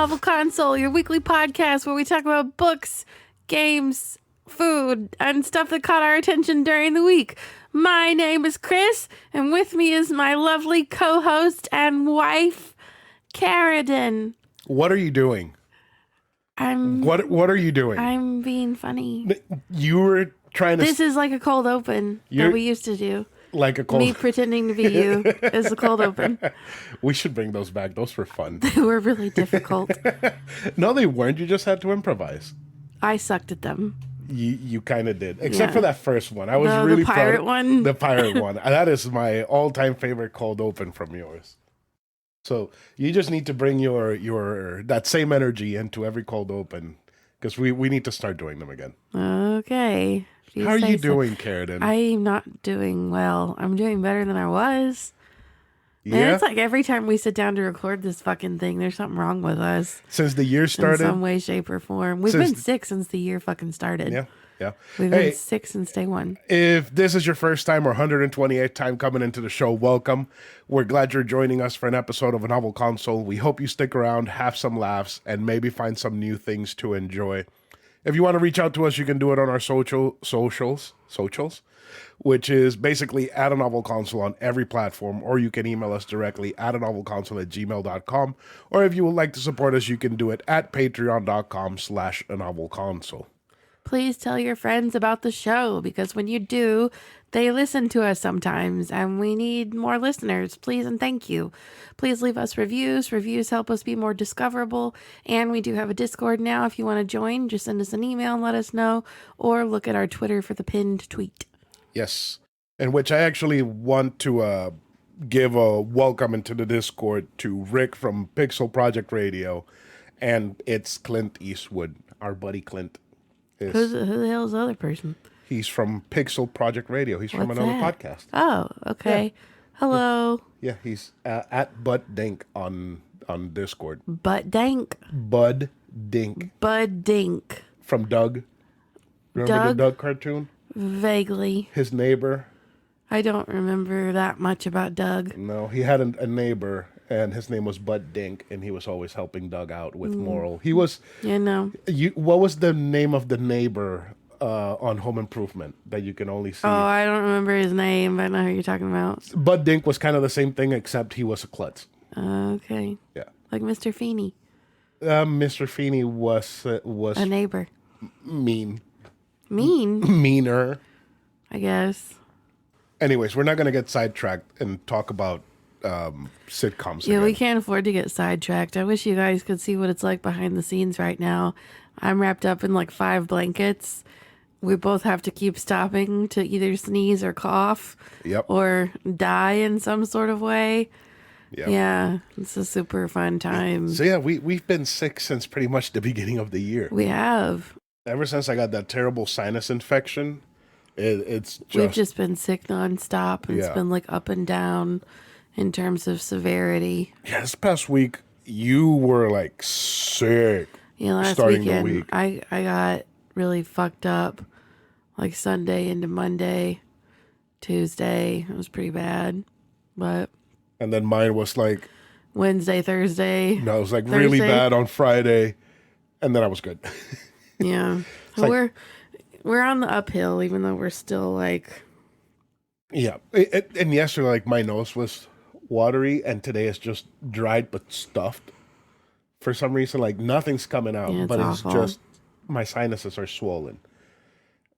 Novel Console, your weekly podcast where we talk about books, games, food, and stuff that caught our attention during the week. My name is Chris, and with me is my lovely co-host and wife, Karradyne. What are you doing? What are you doing? I'm being funny. You were trying to... This is like a cold open that we used to do. Like a cold... Me pretending to be you is a cold open. We should bring those back. Those were fun. They were really difficult. No, they weren't. You just had to improvise. I sucked at them. You kind of did. Except for that first one. I was really the pirate proud. one? The pirate one. That is my all-time favorite cold open from yours. So you just need to bring your that same energy into every cold open, because we need to start doing them again. Okay. How are you doing, Karradyne? I'm not doing well. I'm doing better than I was. Yeah. Man, it's like every time we sit down to record this fucking thing, there's something wrong with us. Since the year started? In some way, shape, or form. We've been sick since the year fucking started. Yeah. We've been sick since day one. If this is your first time or 128th time coming into the show, welcome. We're glad you're joining us for an episode of A Novel Console. We hope you stick around, have some laughs, and maybe find some new things to enjoy. If you want to reach out to us, you can do it on our socials, which is basically at A Novel Console on every platform, or you can email us directly at anovelconsole@gmail.com, or if you would like to support us, you can do it at patreon.com/anovelconsole. Please tell your friends about the show, because when you do, they listen to us sometimes, and we need more listeners. Please and thank you. Please leave us reviews. Reviews help us be more discoverable, and we do have a Discord now. If you want to join, just send us an email and let us know, or look at our Twitter for the pinned tweet. Yes, in which I actually want to give a welcome into the Discord to Rick from Pixel Project Radio, and it's Clint Eastwood, our buddy Clint. Who the hell is the other person? He's from Pixel Project Radio. He's from another podcast. Oh, okay. Yeah. Hello. Yeah, he's at Bud Dink on Discord. Bud Dink. Bud Dink. Bud Dink. From Doug. Remember the Doug cartoon? Vaguely. His neighbor. I don't remember that much about Doug. No, he had a neighbor, and his name was Bud Dink, and he was always helping Doug out with moral. He was... Yeah, no. What was the name of the neighbor on Home Improvement that you can only see? Oh, I don't remember his name, but I know who you're talking about. Bud Dink was kind of the same thing, except he was a klutz. Okay. Yeah. Like Mr. Feeney. Mr. Feeney was a neighbor. Mean. Meaner, I guess. Anyways, we're not going to get sidetracked and talk about sitcoms. Yeah, again. we can't afford to get sidetracked. I wish you guys could see what it's like behind the scenes right now. I'm wrapped up in like 5 blankets. We both have to keep stopping to either sneeze or cough. Yep. Or die in some sort of way. Yep. Yeah, it's a super fun time. So yeah, we've been sick since pretty much the beginning of the year. We have. Ever since I got that terrible sinus infection, we've just been sick nonstop, and it's been like up and down in terms of severity. Yeah, this past week you were like sick. Yeah, last weekend the week. I got really fucked up, like Sunday into Monday, Tuesday. It was pretty bad, but. And then mine was like Wednesday, Thursday. No, it was like really bad on Friday, and then I was good. Yeah, so like, we're on the uphill, even though we're still like. Yeah, and yesterday, like my nose was watery, and today it's just dried but stuffed. For some reason, like nothing's coming out, but awful. It's just my sinuses are swollen,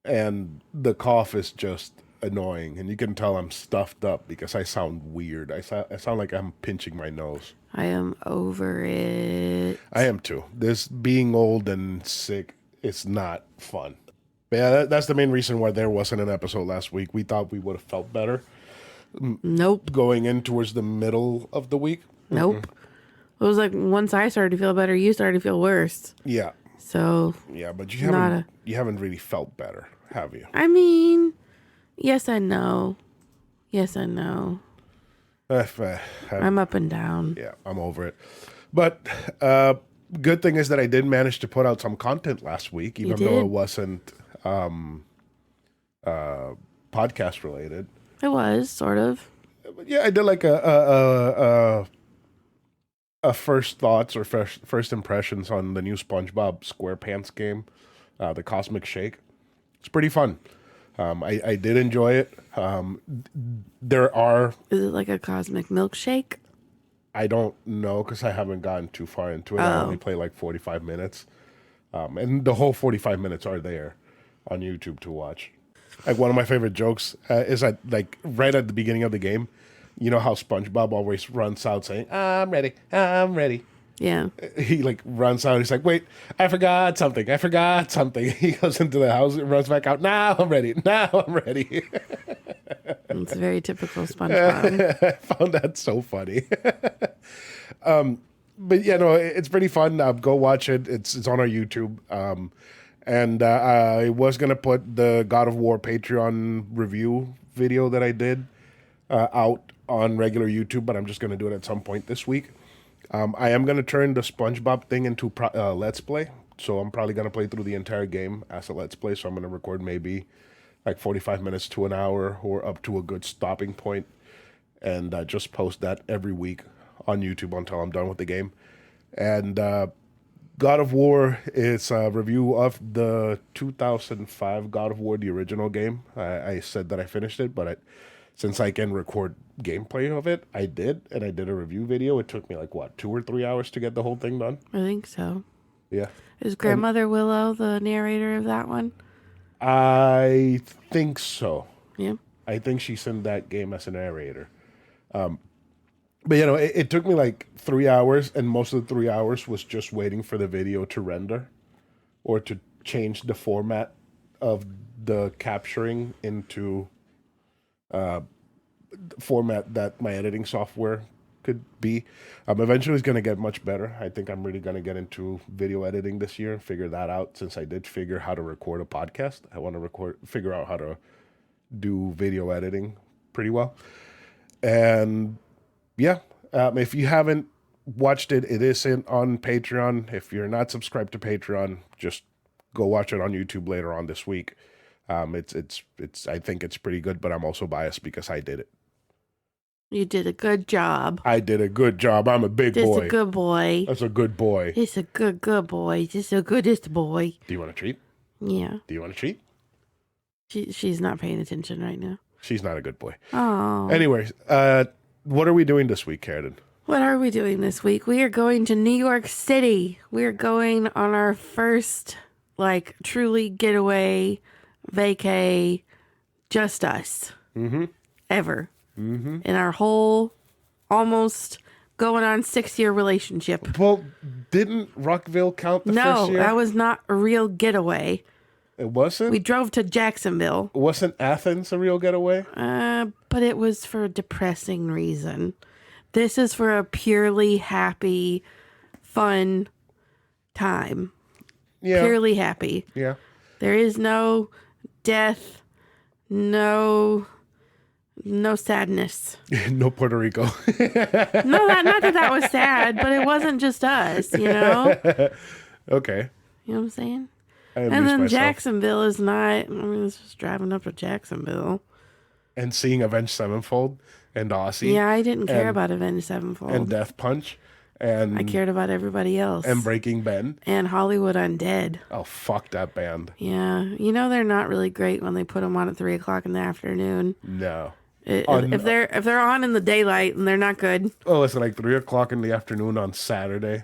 and the cough is just annoying, and you can tell I'm stuffed up because I sound weird. I sound like I'm pinching my nose. I am over it. I am too. This being old and sick. It's not fun. But yeah, that's the main reason why there wasn't an episode last week. We thought we would have felt better. Nope. Going in towards the middle of the week. Nope. Mm-mm. It was like once I started to feel better, you started to feel worse. Yeah. So. Yeah, but you haven't really felt better, have you? I mean, yes and no. Yes and no. I'm up and down. Yeah, I'm over it. But good thing is that I did manage to put out some content last week, even though it wasn't podcast related. It was, sort of. But yeah, I did like a first thoughts or first impressions on the new SpongeBob SquarePants game, the Cosmic Shake. It's pretty fun. I did enjoy it. There are, Is it like a cosmic milkshake? I don't know because I haven't gotten too far into it. I only play like 45 minutes. And the whole 45 minutes are there on YouTube to watch. Like one of my favorite jokes is that like right at the beginning of the game, you know how SpongeBob always runs out saying, I'm ready, I'm ready. Yeah. He like runs out. He's like, wait, I forgot something. I forgot something. He goes into the house and runs back out. Now I'm ready. Now I'm ready. It's very typical SpongeBob. I found that so funny. But yeah, no, it's pretty fun. Go watch it. It's on our YouTube. And I was gonna put the God of War Patreon review video that I did out on regular YouTube, but I'm just gonna do it at some point this week. I am gonna turn the SpongeBob thing into Let's Play, so I'm probably gonna play through the entire game as a Let's Play. So I'm gonna record maybe like 45 minutes to an hour or up to a good stopping point, and just post that every week on YouTube until I'm done with the game. And God of War is a review of the 2005 God of War, the original game. I said that I finished it, but since I can record gameplay of it, I did, and I did a review video. It took me like, what, 2 or 3 hours to get the whole thing done? I think so. Yeah. Is Grandmother Willow the narrator of that one? I think so. Yeah. I think she's in that game as a narrator. But, you know, it took me like 3 hours, and most of the 3 hours was just waiting for the video to render or to change the format of the capturing into format that my editing software could be. Eventually it's going to get much better. I think I'm really going to get into video editing this year, figure that out, since I did figure how to record a podcast. I want to figure out how to do video editing pretty well. And yeah, if you haven't watched it, it is on Patreon. If you're not subscribed to Patreon, just go watch it on YouTube later on this week. It's I think it's pretty good, but I'm also biased because I did it. You did a good job. I did a good job. I'm a big boy. That's a good boy. That's a good boy. It's a good boy. Just the goodest boy. Do you want a treat? Yeah. Do you want a treat? She's not paying attention right now. She's not a good boy. Oh. Anyways, what are we doing this week, Karradyne? What are we doing this week? We are going to New York City. We are going on our first, like, truly getaway, vacay, just us. Mm-hmm. Ever. Mm-hmm. In our whole, almost going on 6-year relationship. Well, didn't Rockville count the first year? No, that was not a real getaway. It wasn't? We drove to Jacksonville. Wasn't Athens a real getaway? But it was for a depressing reason. This is for a purely happy, fun time. Yeah. Purely happy. Yeah. There is no death, no sadness. No Puerto Rico. No, not that was sad, but it wasn't just us, you know? Okay. You know what I'm saying? And then myself. Jacksonville is not, I mean, it's just driving up to Jacksonville. And seeing Avenged Sevenfold and Aussie. Yeah, I didn't care about Avenged Sevenfold. And Death Punch. And I cared about everybody else. And Breaking Ben. And Hollywood Undead. Oh, fuck that band. Yeah. You know they're not really great when they put them on at 3 o'clock in the afternoon. No. If they're on in the daylight, and they're not good. Oh, it's like 3 o'clock in the afternoon on Saturday.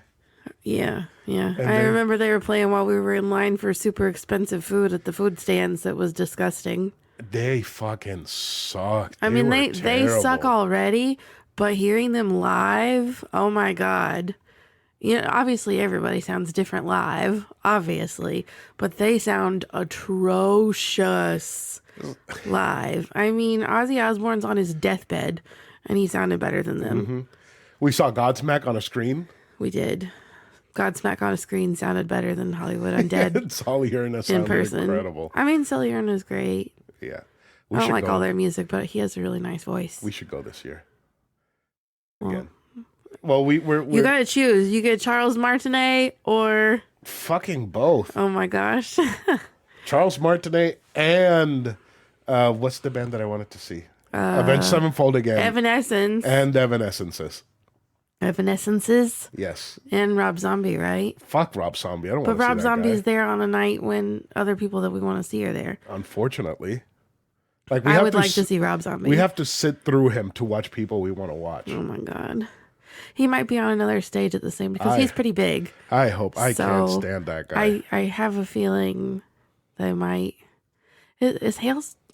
Yeah. I remember they were playing while we were in line for super expensive food at the food stands. That was disgusting. They fucking suck. I mean, they suck already, but hearing them live, oh my God. You know, obviously everybody sounds different live, obviously, but they sound atrocious live. I mean, Ozzy Osbourne's on his deathbed, and he sounded better than them. Mm-hmm. We saw Godsmack on a screen. We did. Godsmack on a screen sounded better than Hollywood Undead. Sully Erna sounded incredible. I mean, Sully Erna's great. Yeah. I don't like all their music, but he has a really nice voice. We should go this year. Well, Again. Well, we're you gotta choose. You get Charles Martinet or fucking both. Oh my gosh. Charles Martinet and what's the band that I wanted to see? Avenged Sevenfold again. Evanescence. And Evanescences. Evanescences Yes. and Rob Zombie, right? Fuck Rob Zombie. I don't But want to see Rob that Zombie's guy. there on a night when other people that we want to see are there. Unfortunately. Like I would like to see Rob we Zombie. have to sit through him to watch people we want to watch. Oh my God. He might be on another stage at the same because I he's pretty big. I hope. I can't So stand that guy. I have a feeling they might.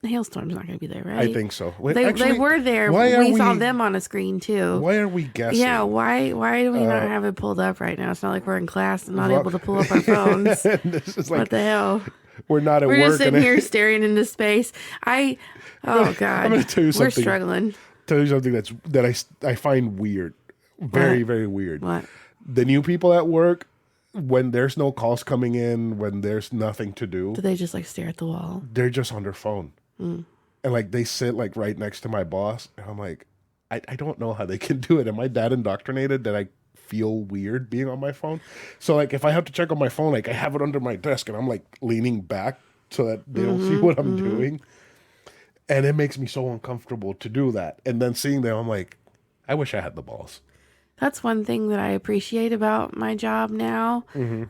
Hailstorm's not going to be there, right? I think so. Wait, They actually, were there. why are We saw we- them on a screen too. Why are we guessing? Yeah, why do we not have it pulled up right now? It's not like we're in class and not able to pull up our phones. This is like What the hell? we're not at We're work. just sitting here staring into space. Oh God, I'm gonna tell you we're something. struggling. Tell you something that I find weird, very very weird. What? The new people at work, when there's no calls coming in, when there's nothing to do, Do they just like stare at the wall? they're just on their phone, and like they sit like right next to my boss, and I'm like, I don't know how they can do it. Am I that indoctrinated that I feel weird being on my phone? So like if I have to check on my phone, like I have it under my desk, and I'm like leaning back so that they don't see what I'm doing. And it makes me so uncomfortable to do that. And then seeing them, I'm like, I wish I had the balls. That's one thing that I appreciate about my job now.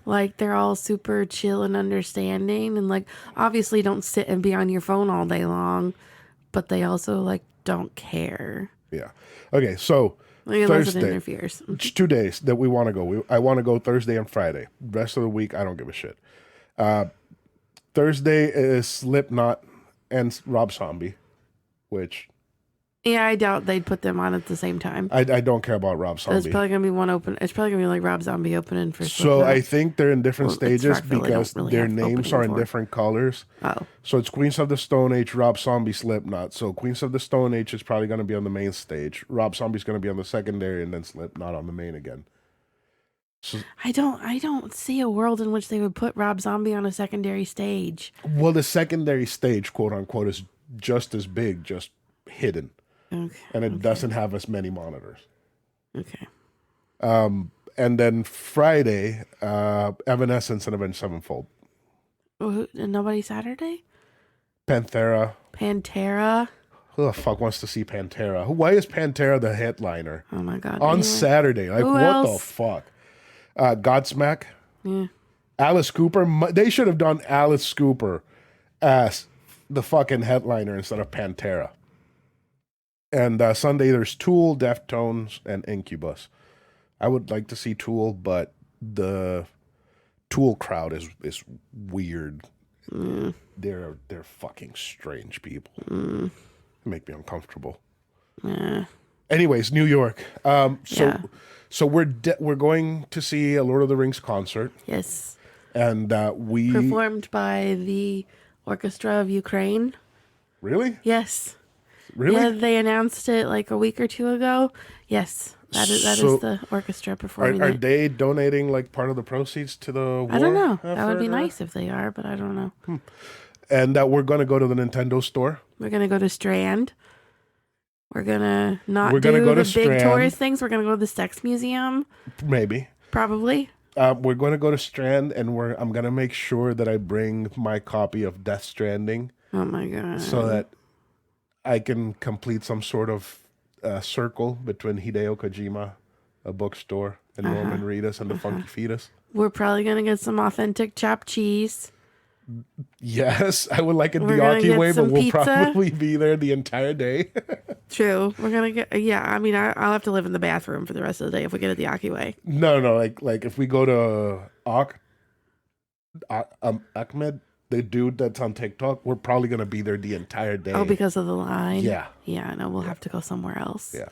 Like they're all super chill and understanding, and like obviously don't sit and be on your phone all day long, but they also like don't care. Yeah. Okay, so Like unless it Thursday, interferes. it's 2 days that we want to go. I want to go Thursday and Friday. Rest of the week, I don't give a shit. Thursday is Slipknot and Rob Zombie, which Yeah, I doubt they'd put them on at the same time. I don't care about Rob It's Zombie. probably gonna be one open. It's probably gonna be like Rob Zombie opening for. So Slipknot. I think they're in different Well, it's stages Rockville, they because don't really their have names opening are in for. different colors. Oh, So it's Queens of the Stone Age, Rob Zombie, Slipknot. So Queens of the Stone Age is probably going to be on the main stage. Rob Zombie's going to be on the secondary, and then Slipknot on the main again. So, I don't see a world in which they would put Rob Zombie on a secondary stage. well, the secondary stage, quote unquote, is just as big, just hidden, Okay. and it doesn't have as many monitors. Okay. And then Friday, Evanescence and Avenged Sevenfold, And nobody Saturday? Pantera. Pantera. Who the fuck wants to see Pantera? Why is Pantera the headliner Oh my God. on Anyway. Saturday? Like, Who what the else? fuck? Godsmack. Yeah. Alice Cooper. They should have done Alice Cooper as the fucking headliner instead of Pantera. And Sunday there's Tool, Deftones, and Incubus. I would like to see Tool, but the Tool crowd is weird. They're fucking strange people. They make me uncomfortable. Yeah. Anyways, New York. Yeah. So we're going to see a Lord of the Rings concert, Yes. and we Performed by the Orchestra of Ukraine. really. Yes. Really? Yeah, they announced it like a week or two ago. Yes. That is So, the orchestra performing Are it. they donating like part of the proceeds to the war? I don't know. That would effort, be or- nice if they are, but I don't know. And we're going to go to the Nintendo store. We're gonna go to Strand. We're gonna not We're gonna do go the to big Strand. tourist things. We're gonna go to the Sex Museum, Maybe. probably. We're going to go to Strand, and I'm going to make sure that I bring my copy of Death Stranding Oh my God. so that I can complete some sort of circle between Hideo Kojima, a bookstore, and Norman Reedus and the Funky Fetus. We're probably gonna get some authentic chopped cheese. Yes, I would like it We're the gonna Aki get way, but some we'll pizza. probably be there the entire day. True. We're gonna get. Yeah. I mean, I'll have to live in the bathroom for the rest of the day if we get it the Aki way. No, like if we go to Ahmed, the dude that's on TikTok, we're probably gonna be there the entire day. Oh, because of the line. Yeah. Yeah. No, we'll have to go somewhere else. Yeah.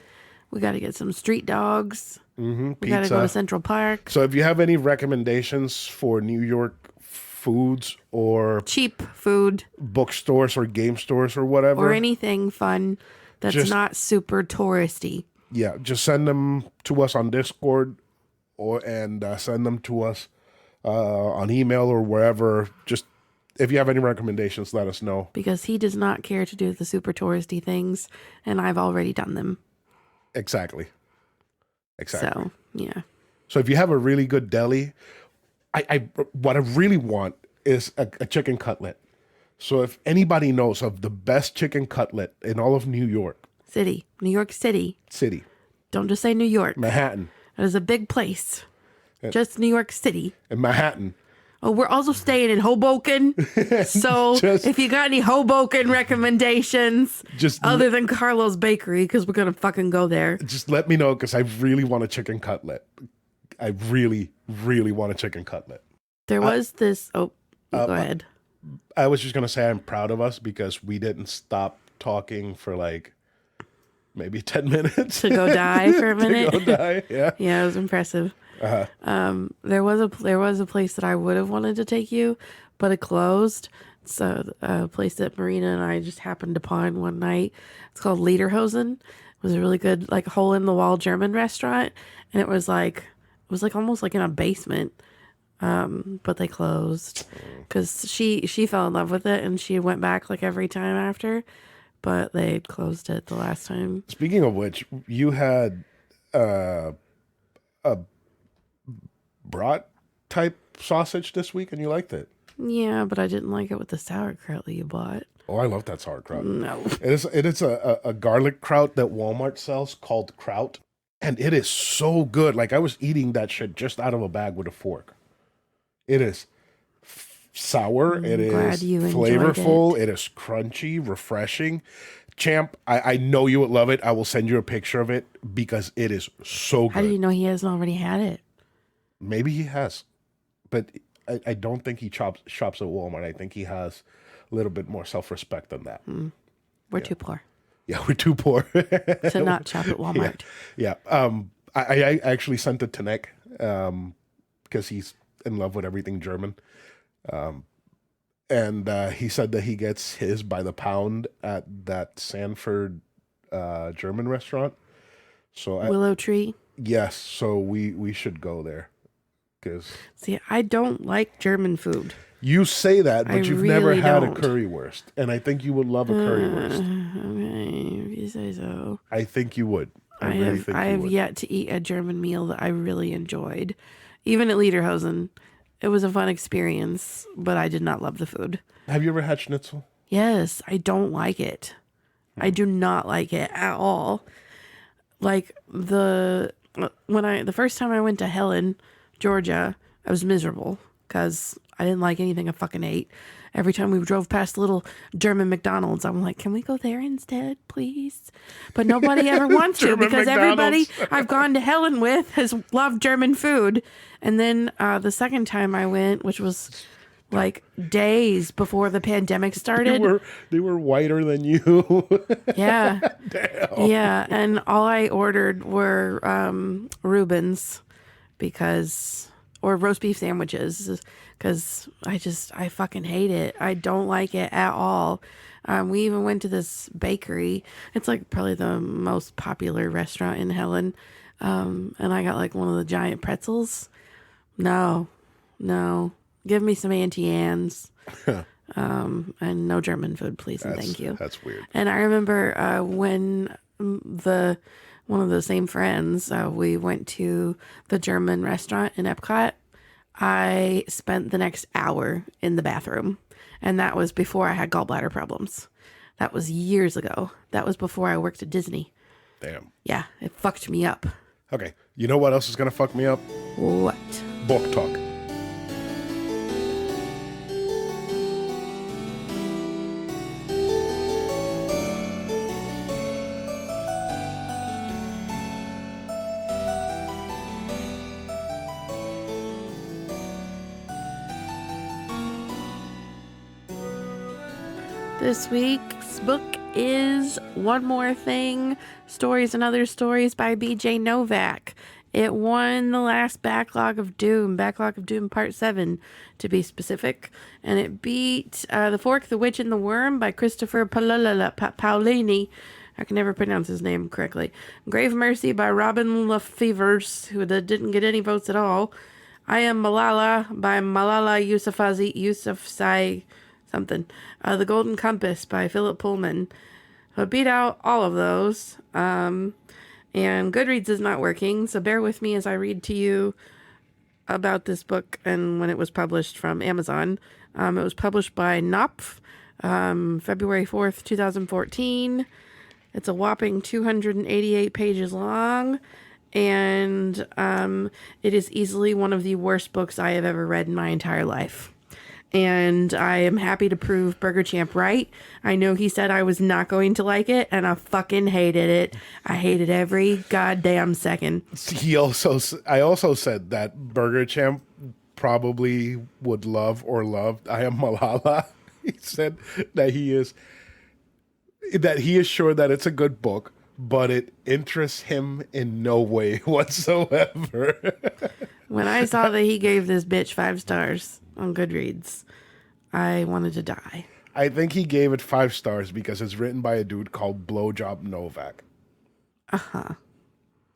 We got to get some street dogs. Mm-hmm. We got to go to Central Park. So if you have any recommendations for New York foods or Cheap food bookstores or game stores or whatever, or anything fun that's Just- not super touristy. yeah, just send them to us on Discord and send them to us on email or wherever. Just if you have any recommendations, let us know. Because he does not care to do the super touristy things, and I've already done them. Exactly. So, yeah. So if you have a really good deli, I what I really want is a chicken cutlet. So if anybody knows of the best chicken cutlet in all of New York New York City. City, Don't just say New York. Manhattan. That is a big place. Just New York City. In Manhattan. Oh, we're also staying in Hoboken. So if you got any Hoboken recommendations, other than Carlo's Bakery, because we're going to fucking go there. Just let me know, because I really want a chicken cutlet. I really, really want a chicken cutlet. There was this... Oh, go ahead. I was just going to say I'm proud of us because we didn't stop talking for like maybe 10 minutes. To go die for a minute? To go die, yeah. Yeah, it was impressive. There was a place that I would have wanted to take you, but it closed. It's a place that Marina and I just happened upon one night. It's called Lederhosen. It was a really good, like, hole in the wall German restaurant, and it was like almost like in a basement. But they closed because she fell in love with it and she went back like every time after, but they closed it the last time. Speaking of which, you had a brat type sausage this week and you liked it. Yeah, but I didn't like it with the sauerkraut that you bought. Oh, I love that sauerkraut. No. It is a garlic kraut that Walmart sells called kraut, and it is so good. Like, I was eating that shit just out of a bag with a fork. It is sour. It is flavorful. It is crunchy, refreshing. Champ, I know you would love it. I will send you a picture of it because it is so good. How do you know he hasn't already had it? Maybe he has, but I don't think he shops at Walmart. I think he has a little bit more self-respect than that. We're too poor. Yeah, we're too poor to not shop at Walmart. Yeah. I actually sent it to Nick because he's in love with everything German. And he said that he gets his by the pound at that Sanford German restaurant. So Willow Tree? Yes, so we should go there. See, I don't like German food. You say that, but you've never really had don't. a currywurst. And I think you would love a currywurst. Okay, if you say so. I think you would. I have yet to eat a German meal that I really enjoyed. Even at Lederhosen. It was a fun experience, but I did not love the food. Have you ever had schnitzel? Yes, I don't like it. I do not like it at all. Like the first time I went to Helen, Georgia, I was miserable because I didn't like anything I fucking ate. Every time we drove past the little German McDonald's, I'm like, can we go there instead, please? But nobody ever wants to because everybody I've gone to Helen with has loved German food. And then the second time I went, which was like days before the pandemic started. They were whiter than you. Yeah. Damn. Yeah. And all I ordered were Reubens or roast beef sandwiches because I fucking hate it. I don't like it at all. We even went to this bakery. It's like probably the most popular restaurant in Helen. And I got like one of the giant pretzels. No. Give me some Auntie Anne's. And no German food, please, and thank you. That's weird. And I remember when one of the same friends, we went to the German restaurant in Epcot. I spent the next hour in the bathroom, and that was before I had gallbladder problems. That was years ago. That was before I worked at Disney. Damn. Yeah, it fucked me up. Okay, you know what else is going to fuck me up? What? Book talk. This week's book is One More Thing, Stories and Other Stories by B.J. Novak. It won the last Backlog of Doom Part 7 to be specific, and it beat The Fork, the Witch, and the Worm by Christopher Paolini. I can never pronounce his name correctly. Grave Mercy by Robin Lefevers, who didn't get any votes at all. I Am Malala by Malala Yousafzai something. The Golden Compass by Philip Pullman. I beat out all of those. And Goodreads is not working, so bear with me as I read to you about this book and when it was published from Amazon. It was published by Knopf, February 4th, 2014. It's a whopping 288 pages long, and it is easily one of the worst books I have ever read in my entire life. And I am happy to prove Burger Champ right. I know he said I was not going to like it, and I fucking hated it. I hated every goddamn second. I also said that Burger Champ probably would love or loved I Am Malala. He said that he is sure that it's a good book, but it interests him in no way whatsoever. When I saw that he gave this bitch 5 stars on Goodreads, I wanted to die. I think he gave it 5 stars because it's written by a dude called Blowjob Novak.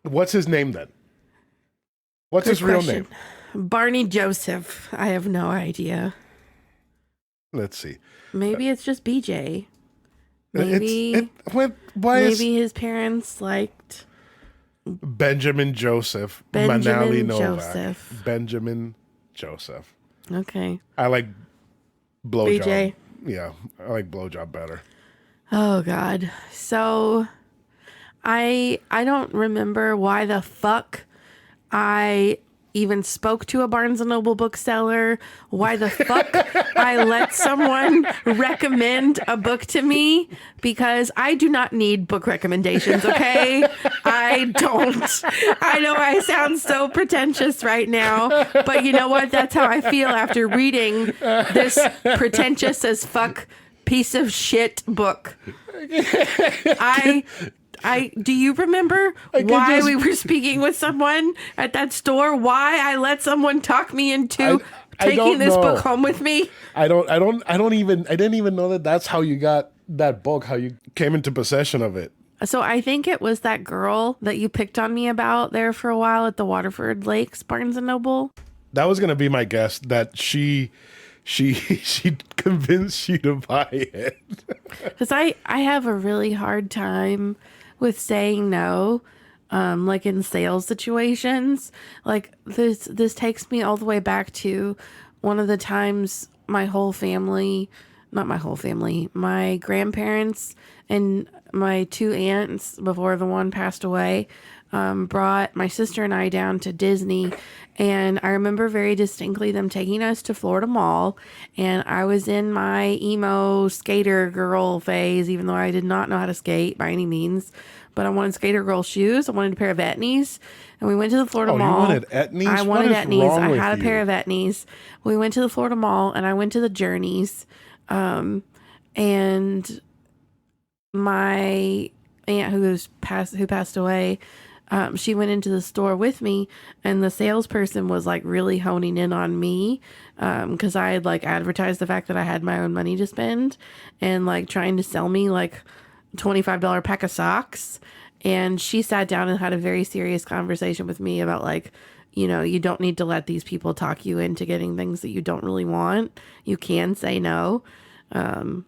What's his name then? What's his real name? Barney Joseph. I have no idea. Let's see. Maybe it's just BJ. Maybe his parents liked Benjamin Joseph. Benjamin Manali Novak. Joseph. Benjamin Joseph. Okay. I like Blowjob. BJ. Yeah, I like Blowjob better. Oh God. So I don't remember why the fuck I even spoke to a Barnes & Noble bookseller, why the fuck I let someone recommend a book to me, because I do not need book recommendations, okay? I don't. I know I sound so pretentious right now, but you know what? That's how I feel after reading this pretentious as fuck piece of shit book. Do you remember why we were speking with someone at that store? Why I let someone talk me into taking this book home with me? I didn't even know that that's how you got that book, how you came into possession of it. So I think it was that girl that you picked on me about there for a while at the Waterford Lakes Barnes & Noble. That was going to be my guess, that she convinced you to buy it. Because I have a really hard time with saying no, like in sales situations. Like this takes me all the way back to one of the times my grandparents and my 2 aunts, before the one passed away, brought my sister and I down to Disney. And I remember very distinctly them taking us to Florida Mall. And I was in my emo skater girl phase, even though I did not know how to skate by any means. But I wanted skater girl shoes. I wanted a pair of Etnies. And we went to the Florida Mall. You wanted Etnies? I wanted Etnies. I had a pair of Etnies. We went to the Florida Mall and I went to the Journeys. And my aunt who passed away, she went into the store with me, and the salesperson was like really honing in on me, because I had like advertised the fact that I had my own money to spend, and like trying to sell me like $25 pack of socks. And she sat down and had a very serious conversation with me about like, you know, you don't need to let these people talk you into getting things that you don't really want. You can say no. And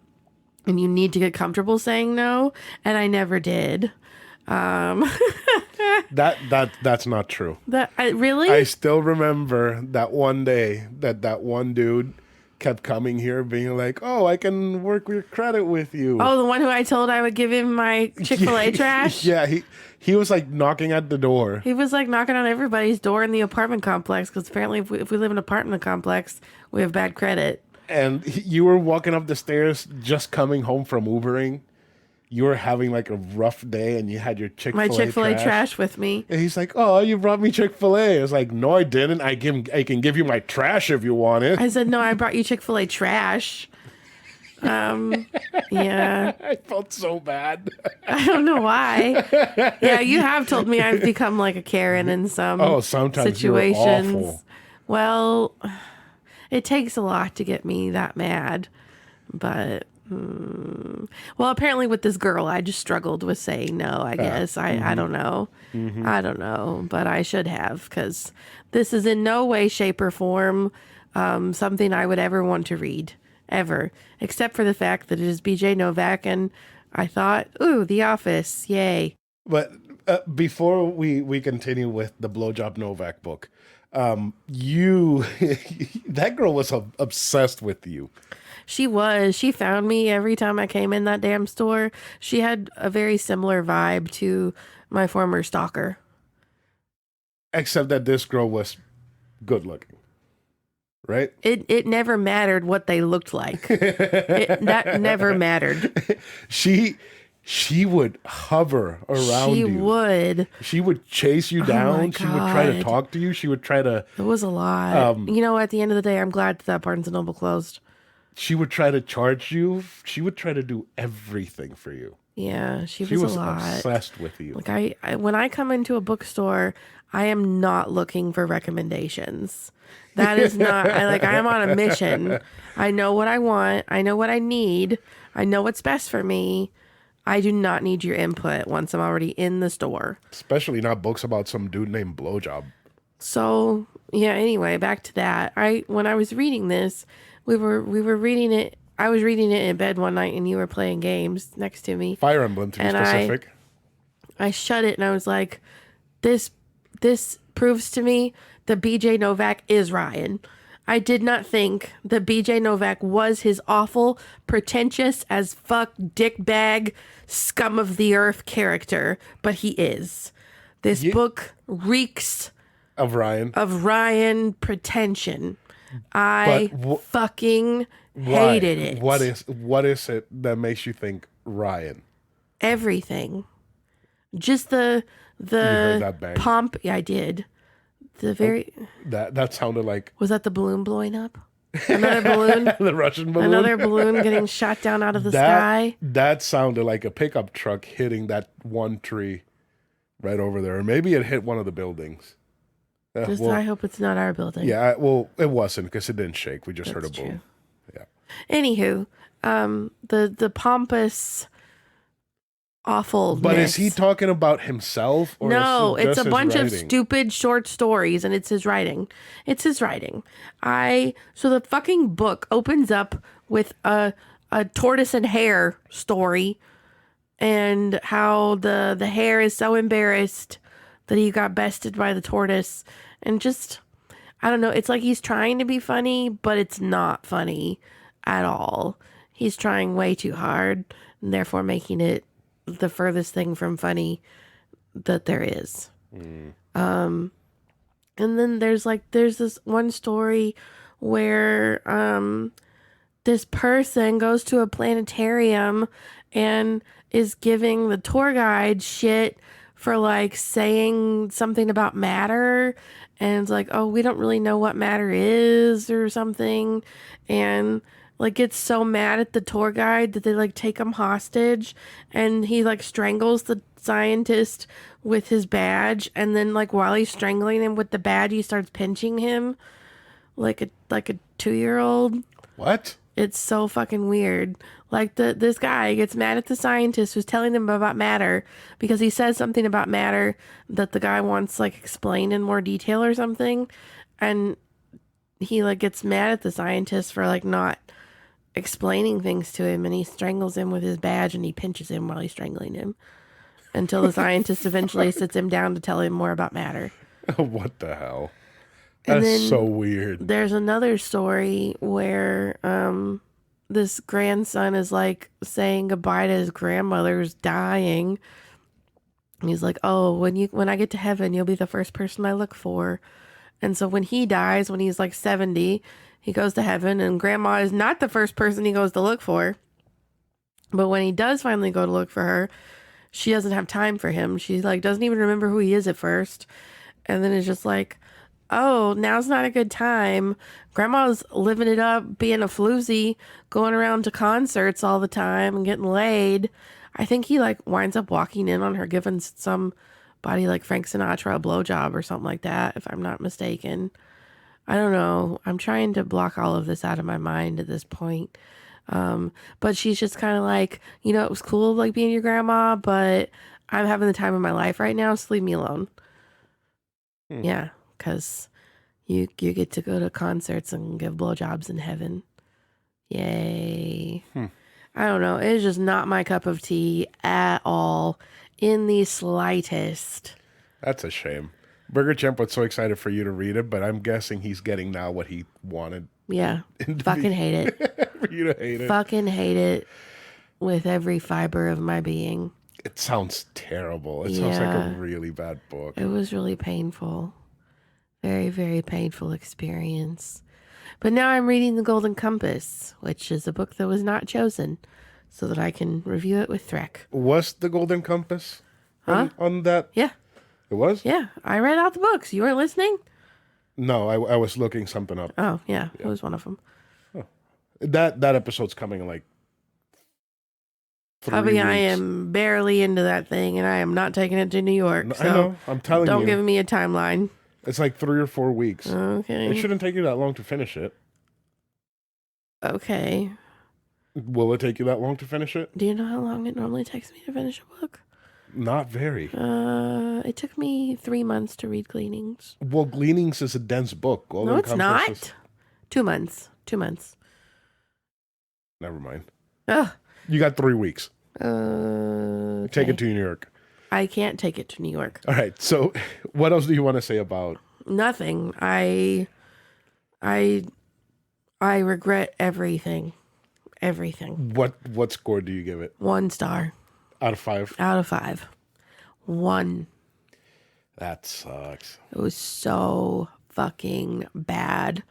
you need to get comfortable saying no. And I never did. That's not true. Really? I still remember that one day that one dude kept coming here being like, oh, I can work your credit with you. Oh, the one who I told I would give him my Chick-fil-A trash? Yeah, he was like knocking at the door. He was like knocking on everybody's door in the apartment complex, because apparently if we live in an apartment complex, we have bad credit. And you were walking up the stairs just coming home from Ubering. You were having like a rough day and you had your Chick-fil-A My Chick-fil-A trash with me. And he's like, oh, you brought me Chick-fil-A. I was like, no, I didn't. I can give you my trash if you want it. I said, no, I brought you Chick-fil-A trash. Yeah. I felt so bad. I don't know why. Yeah, you have told me I've become like a Karen in some sometimes situations. You're awful. Well, it takes a lot to get me that mad. But well, apparently with this girl, I just struggled with saying no, I guess. I don't know. Mm-hmm. I don't know, but I should have, because this is in no way, shape, or form something I would ever want to read, ever, except for the fact that it is BJ Novak, and I thought, ooh, The Office, yay. But before we continue with the Blowjob Novak book, that girl was obsessed with you. She was. She found me every time I came in that damn store. She had a very similar vibe to my former stalker. Except that this girl was good looking, right? It never mattered what they looked like. That never mattered. she she would hover around She you. would. She would chase you Oh my down. She would try to God. talk to you. She would try to It was a lot. You know, at the end of the day, I'm glad that Barnes and Noble closed. she would try to charge you. She would try to do everything for you. Yeah, she She was a was lot. obsessed with you. Like I when I come into a bookstore, I am not looking for recommendations. That is not I am on a mission. I know what I want. I know what I need. I know what's best for me. I do not need your input once I'm already in the store. Especially not books about some dude named Blowjob. So, yeah, anyway, back to that. When I was reading this, we were reading it. I was reading it in bed one night and you were playing games next to me. Fire Emblem, to be And specific. I shut it and I was like, this proves to me that BJ Novak is Ryan. I did not think that BJ Novak was his awful, pretentious as fuck, dickbag, scum of the earth character, but he is. This book reeks Of Ryan. of Ryan pretension. I But fucking Why? hated it. What is it that makes you think Ryan? Everything. Just the heard that bang? pomp. Yeah, I did. The very That sounded like was that the balloon blowing up? Another balloon. the Russian balloon. Another balloon getting shot down out of the sky. That sounded like a pickup truck hitting that one tree right over there. Or maybe it hit one of the buildings. I hope it's not our building. Yeah, well, it wasn't because it didn't shake. We just heard a That's boom. true. Yeah. Anywho, the pompous awful. But is he talking about himself? Or No, is it it's just a his bunch of writing? stupid short stories, and it's his writing. It's his writing. So the fucking book opens up with a tortoise and hare story, and how the hare is so embarrassed that he got bested by the tortoise, and just I don't know. It's like he's trying to be funny, but it's not funny at all. He's trying way too hard, and therefore making it the furthest thing from funny that there is. And then there's this one story where this person goes to a planetarium and is giving the tour guide shit for like saying something about matter, and it's like, oh, we don't really know what matter is or something, and like gets so mad at the tour guide that they like take him hostage, and he like strangles the scientist with his badge, and then like while he's strangling him with the badge, he starts pinching him like a 2-year-old. What? It's so fucking weird. Like this guy gets mad at the scientist who's telling him about matter because he says something about matter that the guy wants like explained in more detail or something, and he like gets mad at the scientist for like not explaining things to him, and he strangles him with his badge and he pinches him while he's strangling him until the scientist eventually sits him down to tell him more about matter. What the hell? And That's then so weird. There's another story where this grandson is like saying goodbye to his grandmother who's dying. And he's like, oh, when I get to heaven, you'll be the first person I look for. And so when he dies, when he's like 70, he goes to heaven, and grandma is not the first person he goes to look for. But when he does finally go to look for her, she doesn't have time for him. She like doesn't even remember who he is at first. And then it's just like, oh, now's not a good time. Grandma's living it up, being a floozy, going around to concerts all the time and getting laid. I think he like winds up walking in on her giving somebody like Frank Sinatra a blowjob or something like that, if I'm not mistaken. I don't know. I'm trying to block all of this out of my mind at this point. But she's just kind of like, it was cool like being your grandma, but I'm having the time of my life right now, so leave me alone. Yeah, because you get to go to concerts and give blowjobs in heaven. Yay. I don't know. It's just not my cup of tea at all, in the slightest. That's a shame. Burger Champ was so excited for you to read it, but I'm guessing he's getting now what he wanted. Yeah, fucking hate it. for you to hate it. Fucking hate it with every fiber of my being. It sounds terrible. It sounds like a really bad book. It was really painful. Very, very painful experience. But now I'm reading The Golden Compass, which is a book that was not chosen, so that I can review it with Threk. Was The Golden Compass on that? Yeah. It was? Yeah. I read out the books. You weren't listening? No, I was looking something up. Oh, yeah. It was one of them. Oh. That episode's coming in like 3 Hubby, weeks. I am barely into that thing, and I am not taking it to New York. So I know. I'm telling you. don't give me a timeline. It's like 3 or 4 weeks. Okay. It shouldn't take you that long to finish it. Okay. Will it take you that long to finish it? Do you know how long it normally takes me to finish a book? Not very. It took me 3 months to read Gleanings. Well, Gleanings is a dense book. No, it's not. 2 months. 2 months. Never mind. Ugh. You got 3 weeks. Okay. Take it to New York. I can't take it to New York. All right. So, what else do you want to say about? Nothing. I regret everything. Everything. What score do you give it? 1 star. Out of 5? Out of 5. 1. That sucks. It was so fucking bad.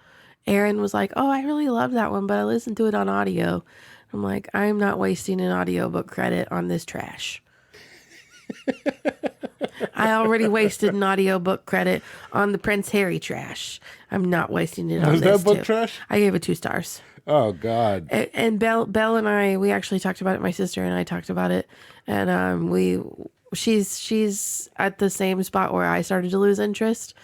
Aaron was like, "Oh, I really love that one, but I listened to it on audio." I'm like, "I'm not wasting an audiobook credit on this trash." I already wasted an audiobook credit on the Prince Harry trash. I'm not wasting it on Was this that book too. trash? I gave it 2 stars. Oh God. And Belle and I, we actually talked about it. My sister and I talked about it, and she's at the same spot where I started to lose interest.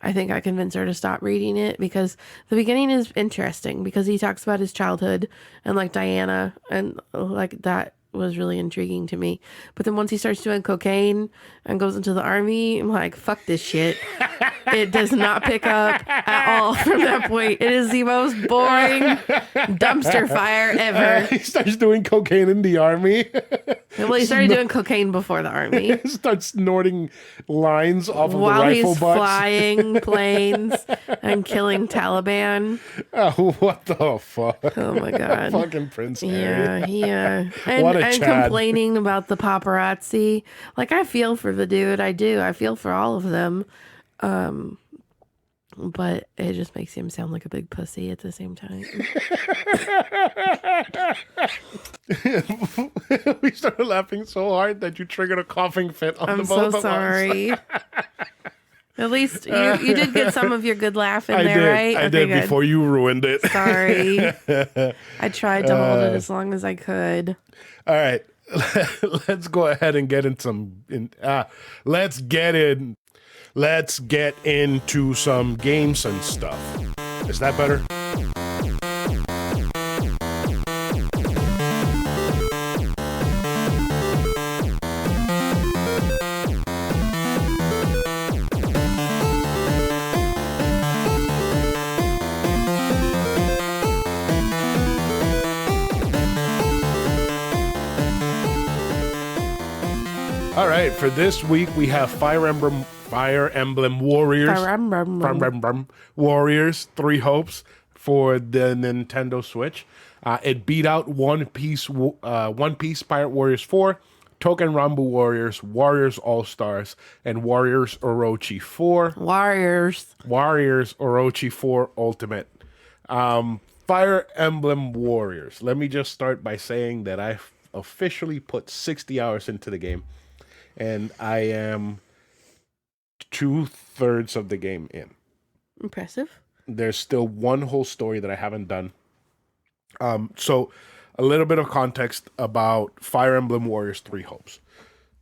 I think I convinced her to stop reading it because the beginning is interesting because he talks about his childhood and like Diana, and like that was really intriguing to me. But then once he starts doing cocaine and goes into the army, I'm like, fuck this shit. It does not pick up at all from that point. It is the most boring dumpster fire ever. He starts doing cocaine in the army. Well, he started doing cocaine before the army. He starts snorting lines off of While the rifle he's butts. flying planes and killing Taliban. Oh, what the fuck? Oh my God. Fucking Prince Harry. Yeah. What a And Chad. complaining about the paparazzi. Like, I feel for the dude. I do. I feel for all of them. But it just makes him sound like a big pussy at the same time. We started laughing so hard that you triggered a coughing fit on the I'm both so of us. sorry. At least you did get some of your good laugh in I there, did. right? I Okay, did good. before you ruined it. Sorry. I tried to hold it as long as I could. All right. Let's go ahead and get in some let's get into some games and stuff. Is that better? All right, for this week we have Fire Emblem Warriors. Warriors, 3 hopes for the Nintendo Switch. It beat out One Piece Pirate Warriors 4, Token Rambu Warriors, Warriors All-Stars, and Warriors Orochi 4. Warriors Orochi 4 Ultimate. Fire Emblem Warriors. Let me just start by saying that I've officially put 60 hours into the game. And I am 2/3 of the game in. Impressive. There's still one whole story that I haven't done. So a little bit of context about Fire Emblem Warriors 3 Hopes.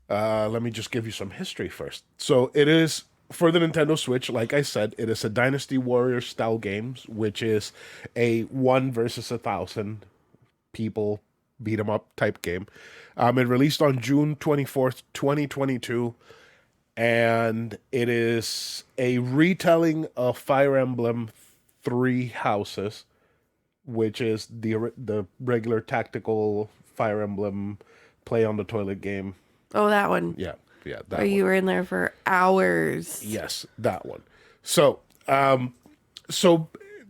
Let me just give you some history first. So it is, for the Nintendo Switch, like I said, it is a Dynasty Warriors style games, which is a 1 versus 1,000 people beat 'em up type game. It released on June 24th, 2022, and it is a retelling of Fire Emblem Three Houses, which is the regular tactical Fire Emblem play on the toilet game. Oh, that one. Yeah, that Where one. you were in there for hours. Yes, that one. So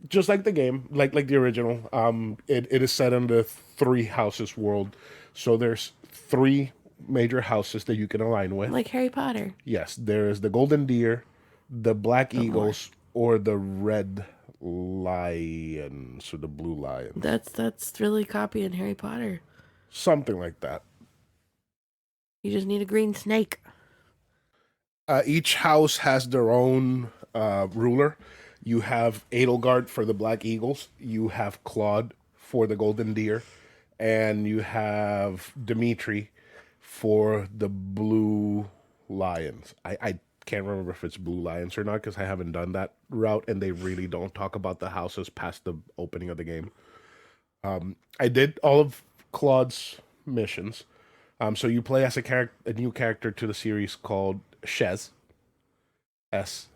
just like the game, like the original. It is set in the three houses world, so there's three major houses that you can align with. Like Harry Potter. Yes, there is the golden deer, the black But more. eagles, or the red lions or the blue lions, That's really copying Harry Potter. something like that. You just need a green snake. Each house has their own ruler. You have Edelgard for the Black Eagles. You have Claude for the Golden Deer, and you have Dimitri for the Blue Lions. I can't remember if it's Blue Lions or not because I haven't done that route, and they really don't talk about the houses past the opening of the game. I did all of Claude's missions. So you play as a new character to the series called Shez, Shez,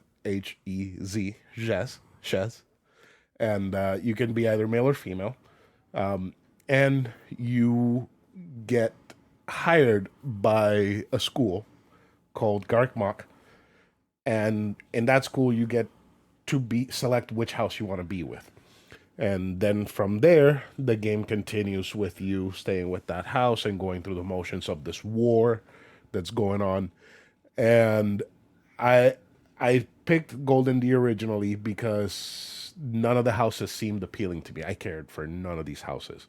Shez, and you can be either male or female, and you get hired by a school called Garkmach, and in that school you get to select which house you want to be with. And then from there, the game continues with you staying with that house and going through the motions of this war that's going on. And I picked Golden Deer originally because none of the houses seemed appealing to me. I cared for none of these houses.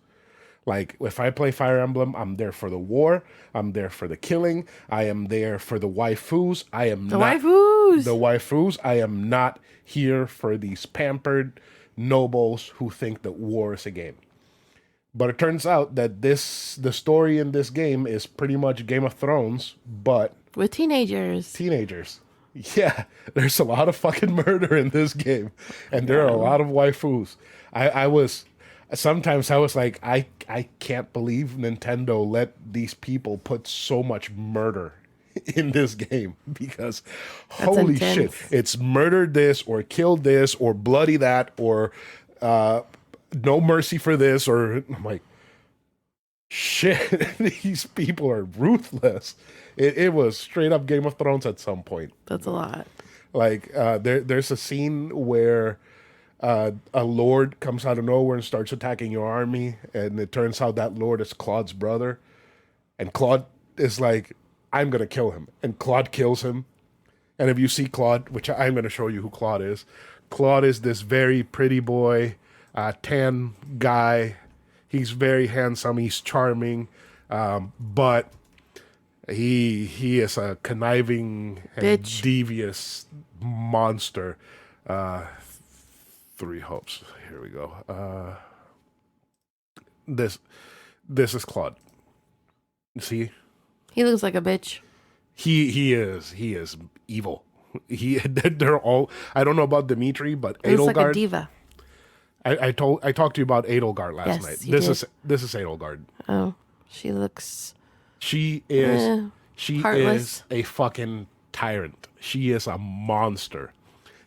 Like, if I play Fire Emblem, I'm there for the war. I'm there for the killing. I am there for the waifus. I am The not waifus. the waifus. I am not here for these pampered nobles who think that war is a game. But it turns out that the story in this game is pretty much Game of Thrones, but With teenagers. teenagers. Yeah, there's a lot of fucking murder in this game, and there are a lot of waifus. I was sometimes I was like, I can't believe Nintendo let these people put so much murder in this game because holy shit, intense. it's murder this or kill this or bloody that or no mercy for this, or I'm like, shit, these people are ruthless. It was straight up Game of Thrones at some point. That's a lot. Like there's a scene where a lord comes out of nowhere and starts attacking your army, and it turns out that lord is Claude's brother, and Claude is like, I'm gonna kill him, and Claude kills him. And if you see Claude, which I'm gonna show you who Claude is this very pretty boy, tan guy. He's very handsome. He's charming, but he is a conniving and Bitch. devious monster. Three hopes. Here we go. This is Claude. See, He looks like a bitch. he is evil. They're all. I don't know about Dimitri, but He looks like a Edelgard. diva. I talked to you about Edelgard last Yes, night. you This did. is Edelgard. Oh, she looks She is heartless. is a fucking tyrant. She is a monster.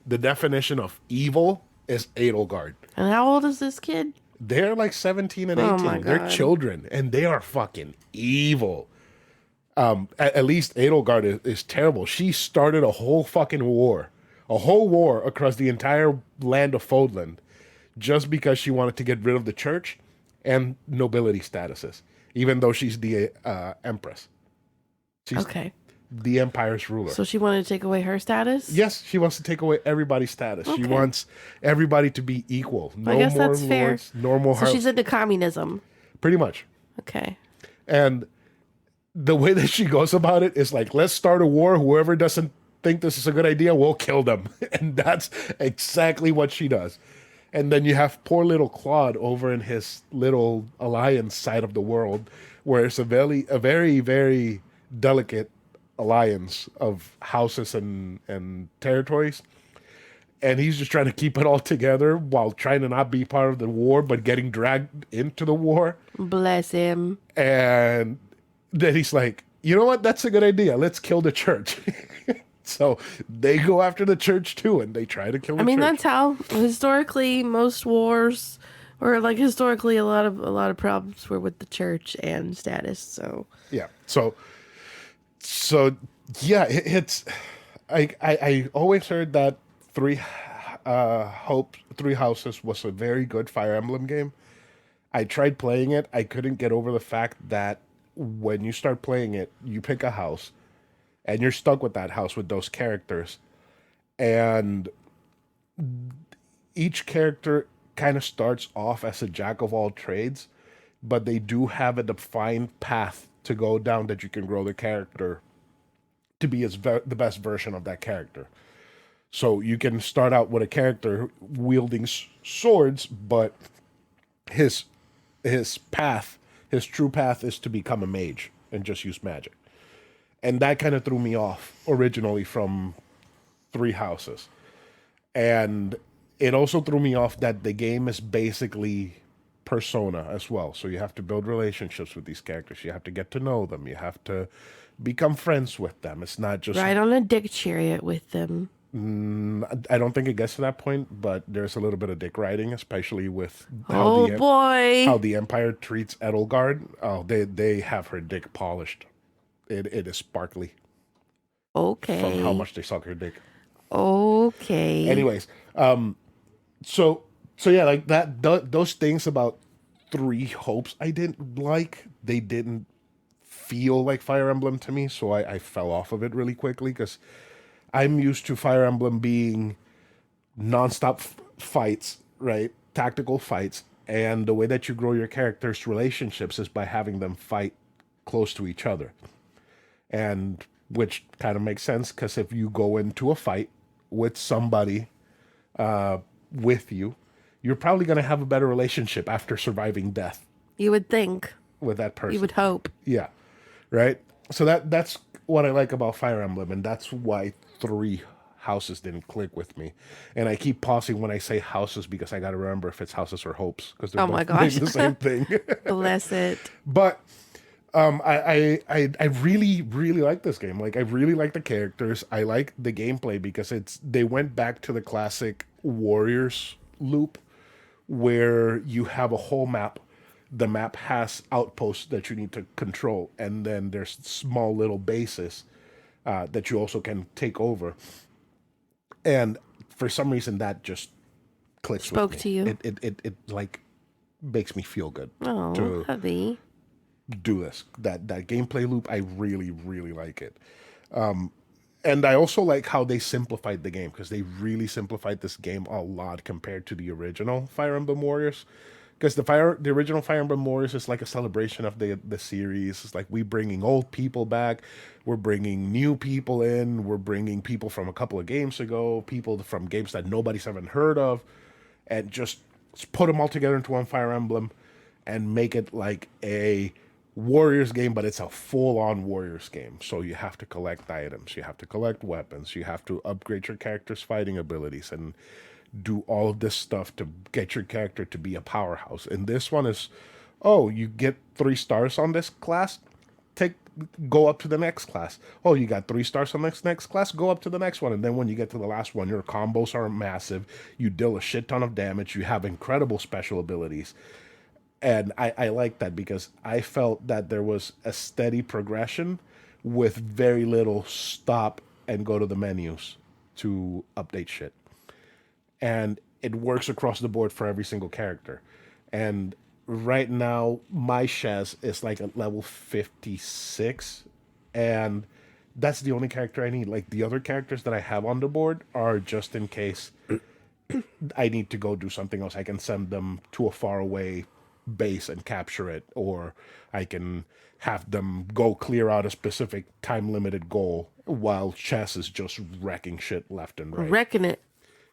The definition of evil is Edelgard. And how old is this kid? They're like 17 and 18. Oh my They're God. children, and they are fucking evil. At least Edelgard is terrible. She started a whole fucking war. A whole war across the entire land of Fodland just because she wanted to get rid of the church and nobility statuses, even though she's the empress. She's Okay. the empire's ruler. So she wanted to take away her status? Yes, she wants to take away everybody's status. She Okay. wants everybody to be equal. No I guess more that's fair. lords, no more So she's into communism. pretty much. Okay. And the way that she goes about it is like, let's start a war. Whoever doesn't think this is a good idea, we'll kill them. And that's exactly what she does. And then you have poor little Claude over in his little alliance side of the world, where it's a very, very delicate alliance of houses and territories. And he's just trying to keep it all together while trying to not be part of the war, but getting dragged into the war. Bless him. And then he's like, you know what? That's a good idea. Let's kill the church. So they go after the church too, and they try to kill the I mean, church. that's how historically most wars, or like historically a lot of problems were with the church and status. So Yeah. So yeah, it's I always heard that Hope Three Houses was a very good Fire Emblem game. I tried playing it. I couldn't get over the fact that when you start playing it, you pick a house and you're stuck with that house with those characters. And each character kind of starts off as a jack of all trades, but they do have a defined path to go down that you can grow the character to be the best version of that character. So you can start out with a character wielding swords, but his path, his true path is to become a mage and just use magic. And that kind of threw me off originally from Three Houses. And it also threw me off that the game is basically persona as well. So you have to build relationships with these characters. You have to get to know them. You have to become friends with them. It's not just Ride on a dick chariot with them. I don't think it gets to that point, but there's a little bit of dick riding, especially with Oh boy. how the Empire treats Edelgard. Oh, they have her dick polished. It is sparkly from how Okay. much they suck her dick. Okay. Anyways, so yeah, like that. Those things about Three Hopes I didn't like. They didn't feel like Fire Emblem to me, so I fell off of it really quickly because I'm used to Fire Emblem being nonstop fights, right? Tactical fights, and the way that you grow your characters' relationships is by having them fight close to each other, and which kind of makes sense because if you go into a fight with somebody with you, you're probably going to have a better relationship after surviving death You would think. with that person. You would hope. Yeah, right. So that's what I like about Fire Emblem, and that's why Three Houses didn't click with me. And I keep pausing when I say houses because I got to remember if it's houses or hopes because they're Oh my both gosh. the same thing. Bless it. But I really really like this game. Like I really like the characters. I like the gameplay because they went back to the classic Warriors loop where you have a whole map. The map has outposts that you need to control, and then there's small little bases that you also can take over. And for some reason, that just clicks Spoke with to me. you. It like makes me feel good Oh, to hubby. do this. That gameplay loop, I really really like it. And I also like how they simplified the game because they really simplified this game a lot compared to the original Fire Emblem Warriors. Because the original Fire Emblem Warriors is like a celebration of the series. It's like we bringing old people back, we're bringing new people in, we're bringing people from a couple of games ago, people from games that nobody's ever heard of, and just put them all together into one Fire Emblem and make it like a Warriors game, but it's a full-on Warriors game. So you have to collect items, you have to collect weapons, you have to upgrade your character's fighting abilities, and do all of this stuff to get your character to be a powerhouse. And this one is, oh, you get 3 stars on this class, go up to the next class. Oh, you got 3 stars on this next class, go up to the next one. And then when you get to the last one, your combos are massive. You deal a shit ton of damage. You have incredible special abilities. And I like that because I felt that there was a steady progression with very little stop and go to the menus to update shit. And it works across the board for every single character. And right now, my Shez is like at level 56, and that's the only character I need. Like the other characters that I have on the board are just in case I need to go do something else. I can send them to a faraway base and capture it, or I can have them go clear out a specific time limited goal while Chess is just wrecking shit left and right. Reckon it.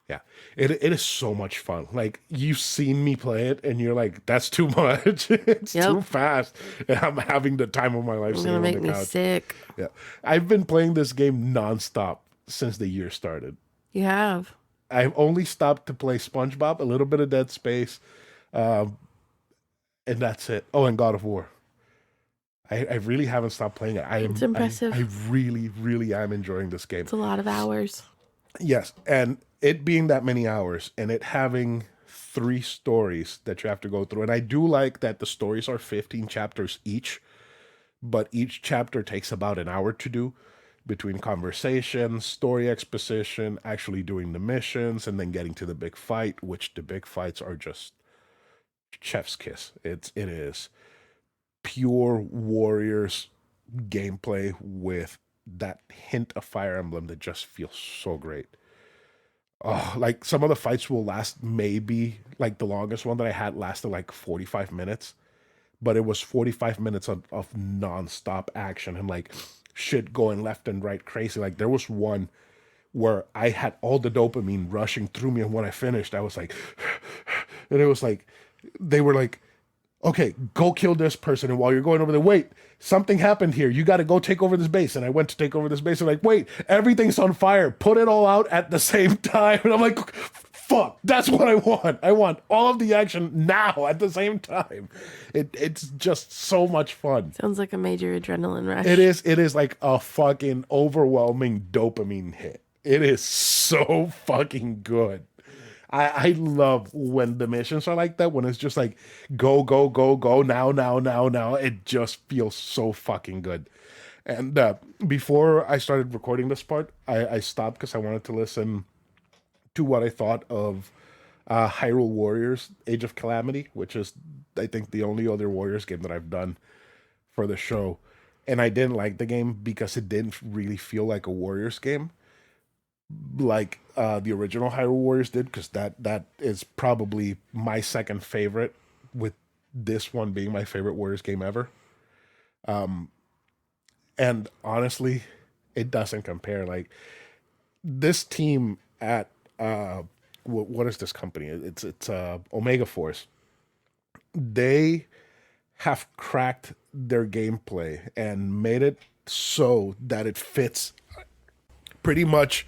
Yeah, it is so much fun. Like you've seen me play it, and you're like, "That's too much. It's too fast." And I'm having the time of my life It's sitting gonna on make the me couch. sick. Yeah, I've been playing this game nonstop since the year started. You have. I've only stopped to play SpongeBob, a little bit of Dead Space, and that's it. Oh, and God of War. I really haven't stopped playing it. It's impressive. I really, really am enjoying this game. It's a lot of hours. Yes, and it being that many hours and it having 3 stories that you have to go through. And I do like that the stories are 15 chapters each, but each chapter takes about an hour to do between conversation, story exposition, actually doing the missions, and then getting to the big fight, which the big fights are just chef's kiss. It is pure Warriors gameplay with that hint of Fire Emblem that just feels so great. Oh, like some of the fights will last maybe like the longest one that I had lasted like 45 minutes, but it was 45 minutes of nonstop action and like shit going left and right crazy. Like there was one where I had all the dopamine rushing through me, and when I finished, I was like, and it was like, they were like, okay, go kill this person. And while you're going over there, wait, something happened here. You got to go take over this base. And I went to take over this base. And like, wait, everything's on fire. Put it all out at the same time. And I'm like, fuck, that's what I want. I want all of the action now at the same time. It's just so much fun. Sounds like a major adrenaline rush. It is like a fucking overwhelming dopamine hit. It is so fucking good. I love when the missions are like that, when it's just like, go, go, go, go, now, now, now, now. It just feels so fucking good. And before I started recording this part, I stopped because I wanted to listen to what I thought of Hyrule Warriors Age of Calamity, which is, I think, the only other Warriors game that I've done for the show. And I didn't like the game because it didn't really feel like a Warriors game like the original Hyrule Warriors did, because that is probably my second favorite, with this one being my favorite Warriors game ever. And honestly, it doesn't compare. Like this team at what is this company? It's Omega Force. They have cracked their gameplay and made it so that it fits pretty much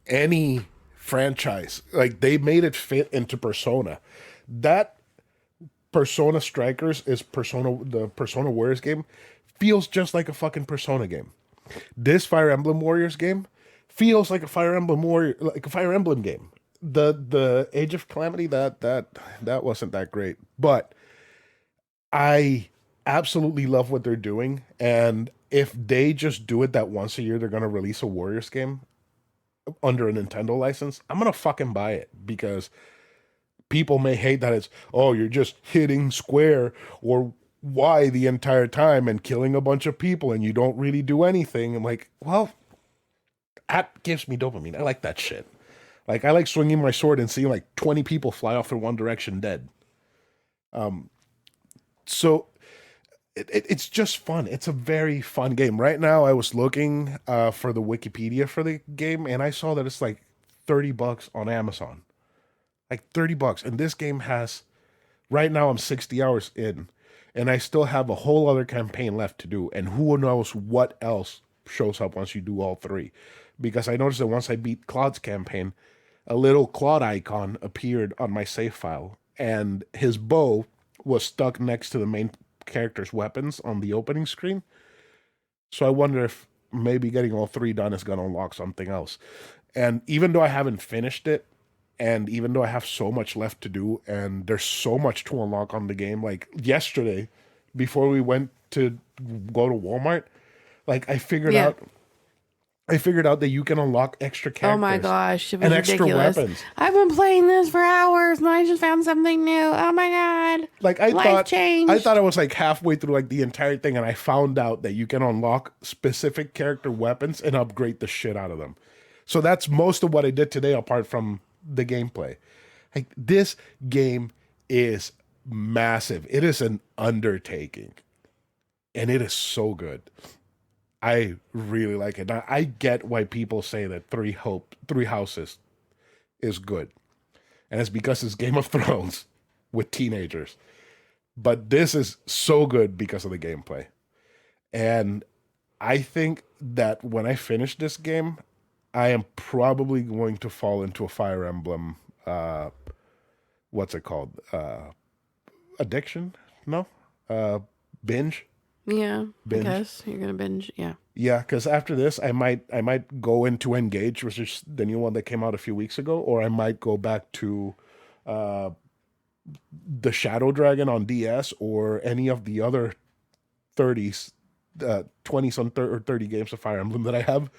any franchise. Like they made it fit into Persona. That Persona Strikers is the Persona Warriors game feels just like a fucking Persona game. This Fire Emblem Warriors game feels like a Fire Emblem game. The Age of Calamity, that wasn't that great, but I absolutely love what they're doing. And if they just do it that once a year, they're gonna release a Warriors game under a Nintendo license, I'm gonna fucking buy it, because people may hate that it's, oh, you're just hitting square or Y the entire time and killing a bunch of people and you don't really do anything. I'm like, well, that gives me dopamine. I like that shit. Like I like swinging my sword and seeing like 20 people fly off in one direction dead. So it's just fun. It's a very fun game. Right now, I was looking for the Wikipedia for the game, and I saw that it's like $30 on Amazon. Like $30. And this game has, right now I'm 60 hours in, and I still have a whole other campaign left to do. And who knows what else shows up once you do all three. Because I noticed that once I beat Claude's campaign, a little Claude icon appeared on my save file, and his bow was stuck next to the main character's weapons on the opening screen. So I wonder if maybe getting all three done is going to unlock something else. And even though I haven't finished it, and even though I have so much left to do, and there's so much to unlock on the game, like yesterday, before we went to go to Walmart, like I figured out that you can unlock extra characters. Oh my gosh, it was and ridiculous. Extra weapons. I've been playing this for hours and I just found something new. Oh my god. Like Life changed. I thought I was like halfway through like the entire thing, and I found out that you can unlock specific character weapons and upgrade the shit out of them. So that's most of what I did today, apart from the gameplay. Like this game is massive. It is an undertaking, and it is so good. I really like it. Now, I get why people say that Three Houses is good. And it's because it's Game of Thrones with teenagers. But this is so good because of the gameplay. And I think that when I finish this game, I am probably going to fall into a Fire Emblem, what's it called? Addiction? No? Binge? Yeah, Binge. I guess you're gonna binge. Yeah. Yeah, because after this, I might go into Engage, which is the new one that came out a few weeks ago, or I might go back to the Shadow Dragon on DS, or any of the other 30s 20 some or 30 games of Fire Emblem that I have.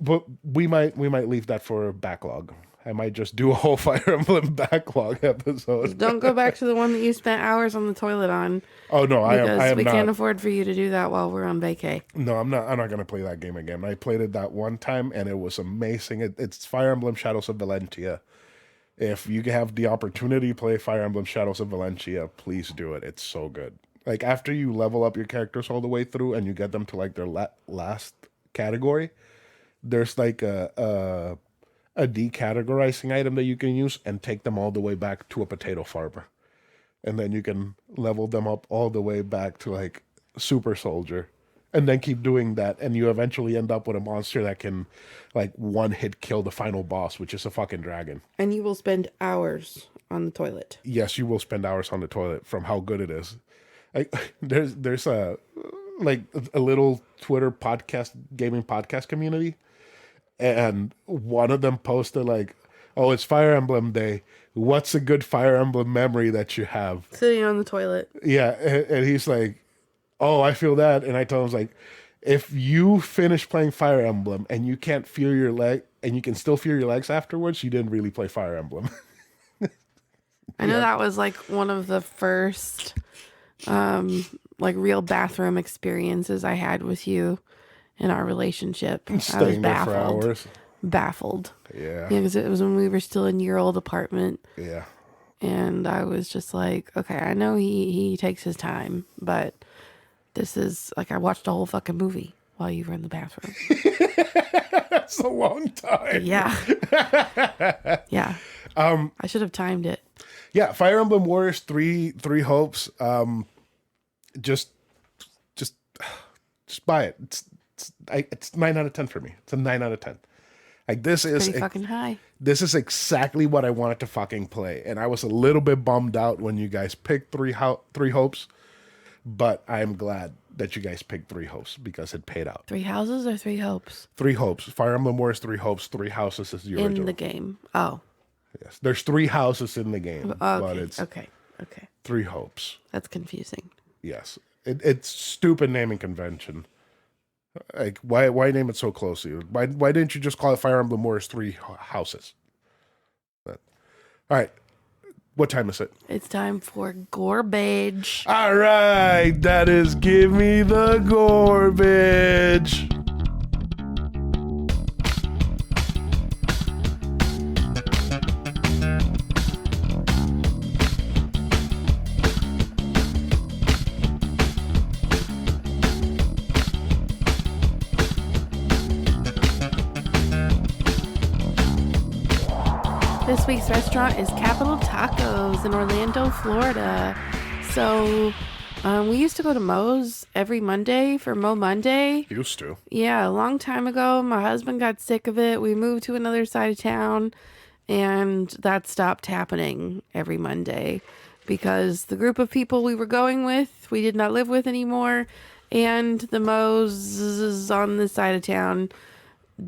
But we might leave that for a backlog. I might just do a whole Fire Emblem backlog episode. Don't go back to the one that you spent hours on the toilet on. Oh no, I am we not. can't afford for you to do that while we're on vacay. No, I'm not going to play that game again. I played it that one time and it was amazing. It's Fire Emblem Shadows of Valentia. If you have the opportunity to play Fire Emblem Shadows of Valentia, please do it. It's so good. Like after you level up your characters all the way through and you get them to like their last category, there's like a decategorizing item that you can use and take them all the way back to a potato farmer. And then you can level them up all the way back to like super soldier. And then keep doing that. And you eventually end up with a monster that can like one hit kill the final boss, which is a fucking dragon. And you will spend hours on the toilet. Yes, you will spend hours on the toilet from how good it is. There's a little Twitter gaming podcast community. And one of them posted like, "Oh, it's Fire Emblem Day. What's a good Fire Emblem memory that you have?" Sitting on the toilet. Yeah, and he's like, "Oh, I feel that." And I told him, like, if you finish playing Fire Emblem and you can't feel your leg and you can still feel your legs afterwards, you didn't really play Fire Emblem. I know that was like one of the first like real bathroom experiences I had with you in our relationship. Staying there for hours. Baffled. Yeah. Because it was when we were still in your old apartment. Yeah. And I was just like, okay, I know he takes his time, but this is like I watched a whole fucking movie while you were in the bathroom. That's a long time. Yeah. Yeah. I should have timed it. Yeah, Fire Emblem Warriors 3 Hopes. Just buy it. It's 9 out of 10 for me. It's a 9 out of 10. Like this is pretty fucking high. This is exactly what I wanted to fucking play, and I was a little bit bummed out when you guys picked three Hopes, but I'm glad that you guys picked 3 Hopes because it paid out. 3 houses or 3 hopes? 3 Hopes. Fire Emblem Warriors 3 Hopes. 3 houses is the original. In the game. Oh. Yes, there's 3 houses in the game, Okay. but it's Okay. 3 Hopes. That's confusing. Yes, it's stupid naming convention. Like, why name it so closely? Why didn't you just call it Fire Emblem Warriors 3 Houses? But, all right, what time is it? It's time for garbage. All right, that is Give Me the Garbage. This week's restaurant is Capital Tacos in Orlando, Florida. So we used to go to Moe's every Monday for Mo Monday. Used to. Yeah, a long time ago. My husband got sick of it. We moved to another side of town, and that stopped happening every Monday because the group of people we were going with, we did not live with anymore, and the Moe's on this side of town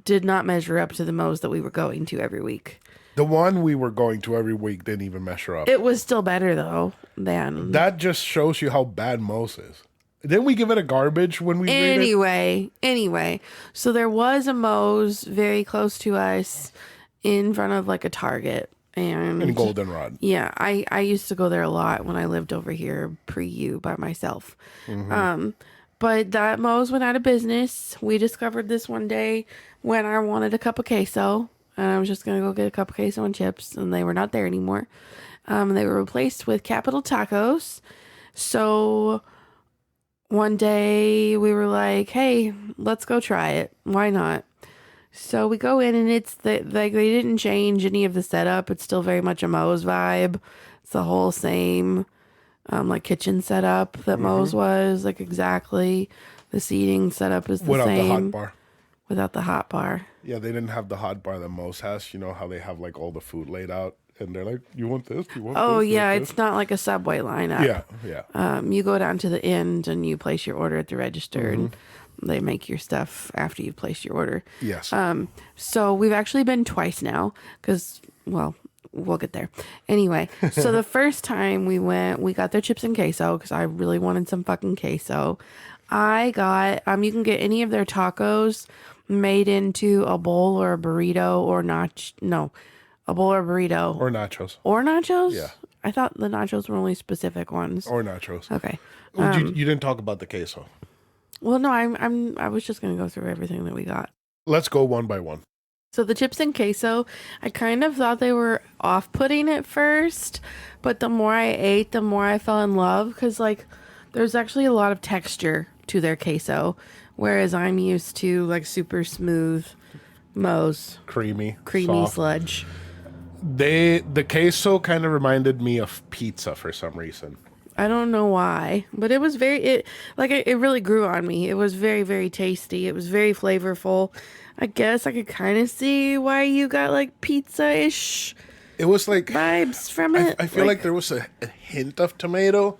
did not measure up to the Moe's that we were going to every week. The one we were going to every week didn't even measure up. It was still better, though, than... That just shows you how bad Moe's is. Didn't we give it a garbage when we Anyway. So there was a Moe's very close to us in front of like a Target. And in Goldenrod. Yeah, I used to go there a lot when I lived over here pre-you by myself. Mm-hmm. But that Moe's went out of business. We discovered this one day when I wanted a cup of queso. And I was just going to go get a cup of queso and chips. And they were not there anymore. They were replaced with Capital Tacos. So one day we were like, hey, let's go try it. Why not? So we go in and it's like they didn't change any of the setup. It's still very much a Moe's vibe. It's the whole same like kitchen setup that Moe's was. Like exactly. The seating setup is the Without same. the hot bar. Without the hot bar. Yeah, they didn't have the hot bar that Moe's has. You know how they have like all the food laid out and they're like, you want this? You want this? Oh, You yeah. want It's not like a Subway lineup. Yeah. You go down to the end and you place your order at the register and they make your stuff after you've placed your order. Yes. So we've actually been twice now because, well, we'll get there. Anyway, so the first time we went, we got their chips and queso because I really wanted some fucking queso. I got you can get any of their tacos made into a bowl or a burrito or a bowl or burrito Or nachos. or nachos. Yeah. I thought the nachos were only specific ones. Or nachos. Okay. You didn't talk about the queso. Well, no, I was just gonna go through everything that we got. Let's go one by one. So the chips and queso, I kind of thought they were off-putting at first, but the more I ate, the more I fell in love because like there's actually a lot of texture to their queso, whereas I'm used to like super smooth Moe's Creamy soft. sludge. The queso kind of reminded me of pizza for some reason. I don't know why, but it was it really grew on me. It was very, very tasty. It was very flavorful. I guess I could kind of see why you got like pizza-ish It was like vibes from it. I feel like there was a hint of tomato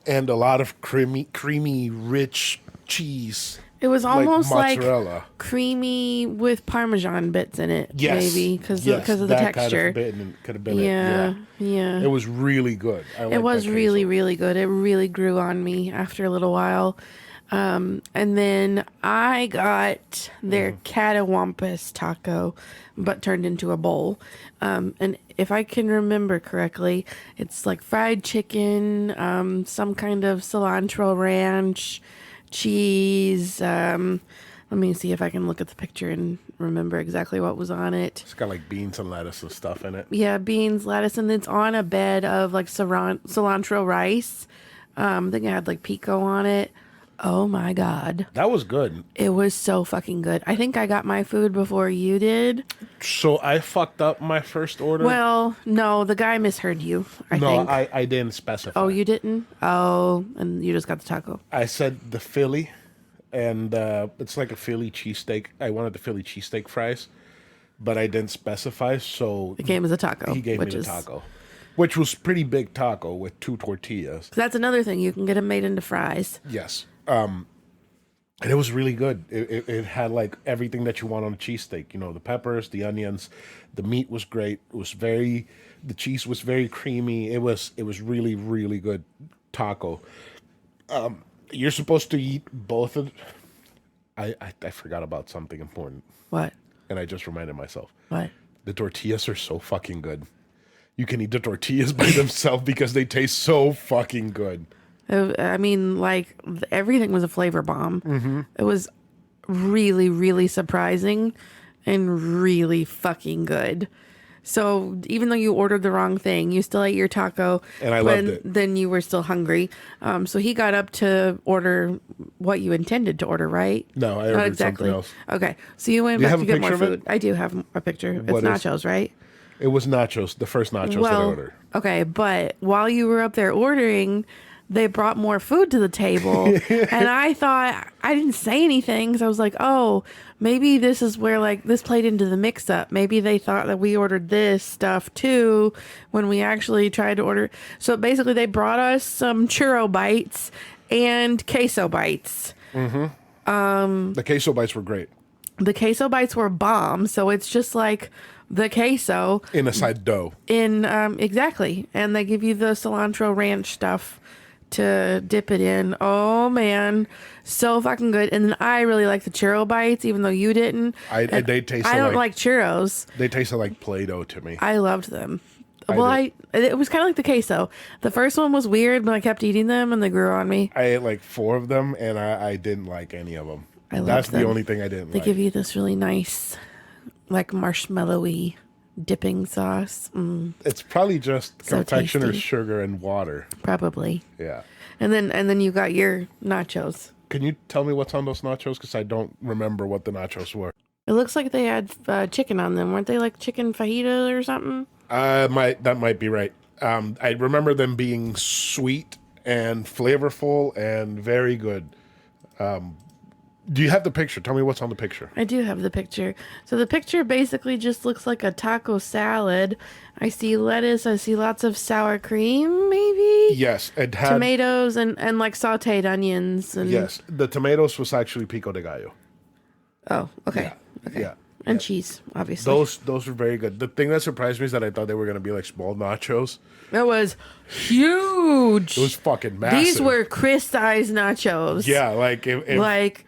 and a lot of creamy, rich cheese. It was almost like mozzarella. creamy with Parmesan bits in it. Yes. Maybe because of the that texture. Could have been Yeah, it. yeah. It was really good. It was really, really good. It really grew on me after a little while. And then I got their catawampus taco, but turned into a bowl. And if I can remember correctly, it's like fried chicken, some kind of cilantro ranch, cheese. Let me see if I can look at the picture and remember exactly what was on it. It's got like beans and lettuce and stuff in it. Yeah, beans, lettuce, and it's on a bed of like cilantro rice. I think it had like pico on it. Oh my God. That was good. It was so fucking good. I think I got my food before you did. So I fucked up my first order. Well, no, the guy misheard you, I think. I didn't specify. Oh, you didn't? Oh, and you just got the taco. I said the Philly, and it's like a Philly cheesesteak. I wanted the Philly cheesesteak fries, but I didn't specify, so It came as a taco. he gave me the taco, which was pretty big taco with 2 tortillas. That's another thing. You can get them made into fries. Yes. And it was really good. It had like everything that you want on a cheesesteak. You know, the peppers, the onions, the meat was great. The cheese was very creamy. It was really, really good taco. You're supposed to eat both of. I forgot about something important, What? and I just reminded myself. What? The tortillas are so fucking good. You can eat the tortillas by themselves because they taste so fucking good. I mean, like, everything was a flavor bomb. It was really, really surprising and really fucking good. So even though you ordered the wrong thing, you still ate your taco. And I loved it. Then you were still hungry. So he got up to order what you intended to order, right? No, I ordered something else. Okay. So you went Do you back have to a get more picture of it? food. I do have a picture. It's What is- nachos, right? It was nachos, the first nachos that I ordered. Okay, but while you were up there ordering, they brought more food to the table. And I thought, I didn't say anything because I was like, oh, maybe this is where like this played into the mix up. Maybe they thought that we ordered this stuff too when we actually tried to order. So basically, they brought us some churro bites and queso bites. The queso bites were great. The queso bites were bomb. So it's just like the queso In a side dough. exactly, and they give you the cilantro ranch stuff to dip it in. Oh man, so fucking good. And then I really like the churro bites, even though you didn't. They tasted I don't like churros. They tasted like Play-Doh to me. I loved them. I It was kind of like the queso. The first one was weird, but I kept eating them and they grew on me. I ate like 4 of them, and I didn't like any of them. I loved That's them. the only thing I didn't They like. give you this really nice, like marshmallowy dipping sauce. It's probably just So confectioner's tasty. sugar and water. Probably. Yeah. And then you got your nachos. Can you tell me what's on those nachos? Because I don't remember what the nachos were. It looks like they had chicken on them. Weren't they like chicken fajita or something? That might be right. I remember them being sweet and flavorful and very good. Do you have the picture? Tell me what's on the picture. I do have the picture. So the picture basically just looks like a taco salad. I see lettuce. I see lots of sour cream, maybe? Yes, it had Tomatoes and like sauteed onions. And, Yes, the tomatoes was actually pico de gallo. Oh, okay. Yeah. Okay. Yeah. And cheese, obviously. Those were very good. The thing that surprised me is that I thought they were gonna be like small nachos. It was huge. It was fucking massive. These were Chris-sized nachos. Yeah, like Like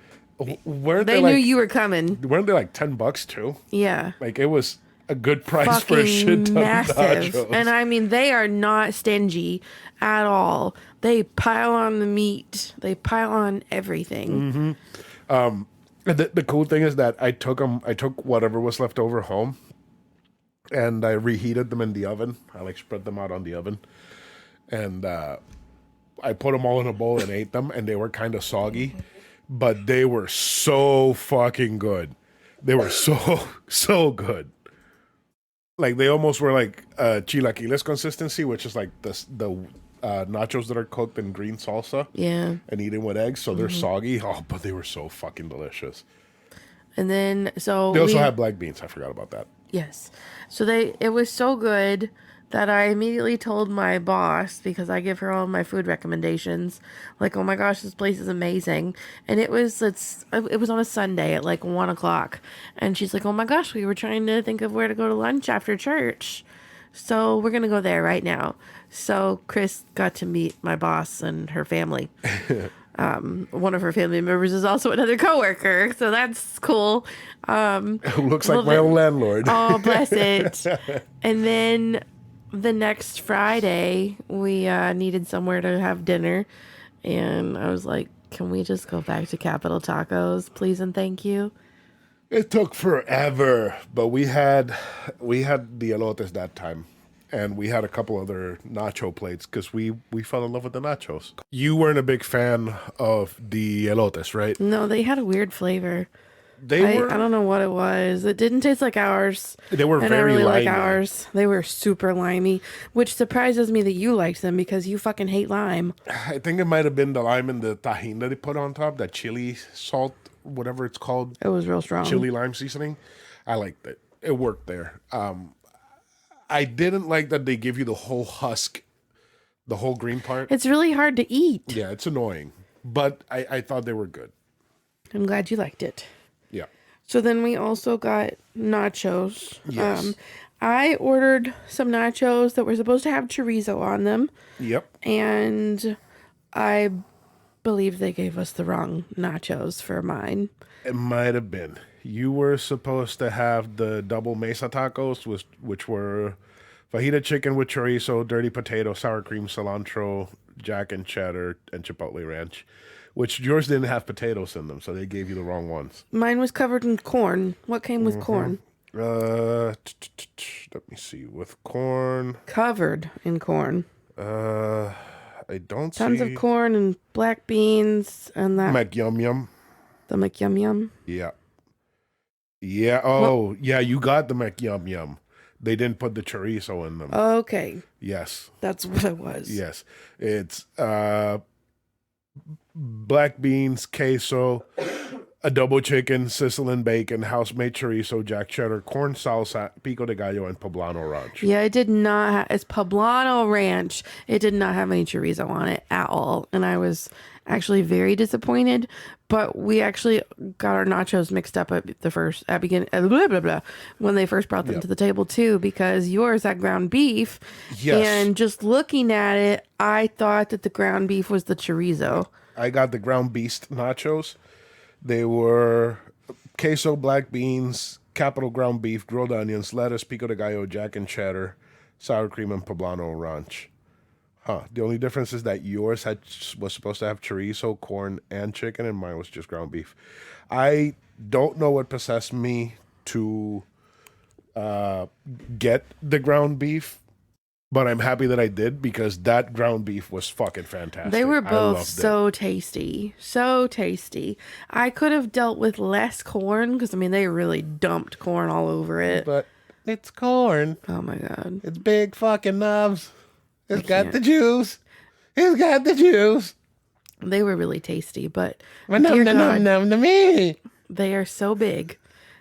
weren't they like, knew you were coming. weren't they like $10 too? Yeah. Like it was a good price for a Fucking shit ton massive. of nachos. And I mean, they are not stingy at all. They pile on the meat. They pile on everything. The cool thing is that I took whatever was left over home, and I reheated them in the oven. I like spread them out on the oven, and I put them all in a bowl and ate them, and they were kind of soggy, but they were so fucking good. They were so good. Like they almost were like chilaquiles consistency, which is like the nachos that are cooked in green salsa. Yeah. And eaten with eggs, so they're soggy. Oh, but they were so fucking delicious. And then, so They also have black beans. I forgot about that. Yes. So it was so good that I immediately told my boss, because I give her all my food recommendations, like, oh my gosh, this place is amazing. And it was on a Sunday at like 1:00. And she's like, oh my gosh, we were trying to think of where to go to lunch after church. So we're going to go there right now. So Chris got to meet my boss and her family. One of her family members is also another coworker, so that's cool. Who looks like my old landlord. Oh, bless it. And then the next Friday, we needed somewhere to have dinner, and I was like, can we just go back to Capital Tacos, please and thank you? It took forever, but we had the elotes that time. And we had a couple other nacho plates because we fell in love with the nachos. You weren't a big fan of the elotes, right? No, they had a weird flavor. I I don't know what it was. It didn't taste like ours. They were and very I really limey. like ours. They were super limey, which surprises me that you liked them because you fucking hate lime. I think it might have been the lime and the tahini that they put on top, that chili salt, whatever it's called. It was real strong. Chili lime seasoning. I liked it. It worked there. I didn't like that they give you the whole husk, the whole green part. It's really hard to eat. Yeah, it's annoying. But I thought they were good. I'm glad you liked it. Yeah. So then we also got nachos. Yes. I ordered some nachos that were supposed to have chorizo on them. Yep. And I believe they gave us the wrong nachos for mine. It might have been. You were supposed to have the double mesa tacos, which were fajita chicken with chorizo, dirty potato, sour cream, cilantro, jack and cheddar, and chipotle ranch, which yours didn't have potatoes in them, so they gave you the wrong ones. Mine was covered in corn. What came with corn? Let me see. With corn. Covered in corn. I don't see. Tons of corn and black beans and that. Mac-yum yum. The McYum. Yeah. Yeah. Oh, yeah. You got the Mac-yum yum. They didn't put the chorizo in them. Okay. Yes. That's what it was. Yes. It's black beans, queso, a double chicken, Sicilian bacon, house-made chorizo, jack cheddar, corn salsa, pico de gallo, and poblano ranch. Yeah, it did not have, it's poblano ranch. It did not have any chorizo on it at all. And I was actually very disappointed, but we actually got our nachos mixed up at beginning, when they first brought them to the table too, because yours had ground beef. Yes. And just looking at it, I thought that the ground beef was the chorizo. I got the ground beast nachos. They were queso, black beans, capital ground beef, grilled onions, lettuce, pico de gallo, jack and cheddar, sour cream, and poblano ranch. The only difference is that yours was supposed to have chorizo, corn, and chicken, and mine was just ground beef. I don't know what possessed me to get the ground beef, but I'm happy that I did, because that ground beef was fucking fantastic. They were both so tasty. So tasty. I could have dealt with less corn, because, I mean, they really dumped corn all over it. But it's corn. Oh, my God. It's big fucking knobs. It's got the juice. It's got the juice. They were really tasty, but Dear God, to me. They are so big.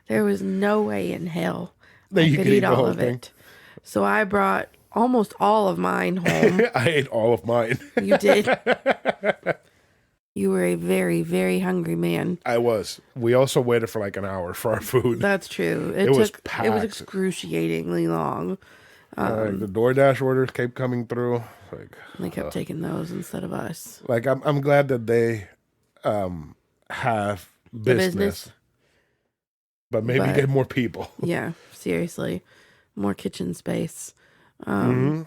There was no way in hell that I you could eat the all whole of thing. it. So I brought almost all of mine home. I ate all of mine. You did. You were a very, very hungry man. I was. We also waited for like an hour for our food. That's true. It was It was packed. excruciatingly long. The DoorDash orders kept coming through. They kept taking those instead of us. Like I'm glad that they have The business, but maybe but- get more people. Yeah, seriously. More kitchen space. Mm-hmm.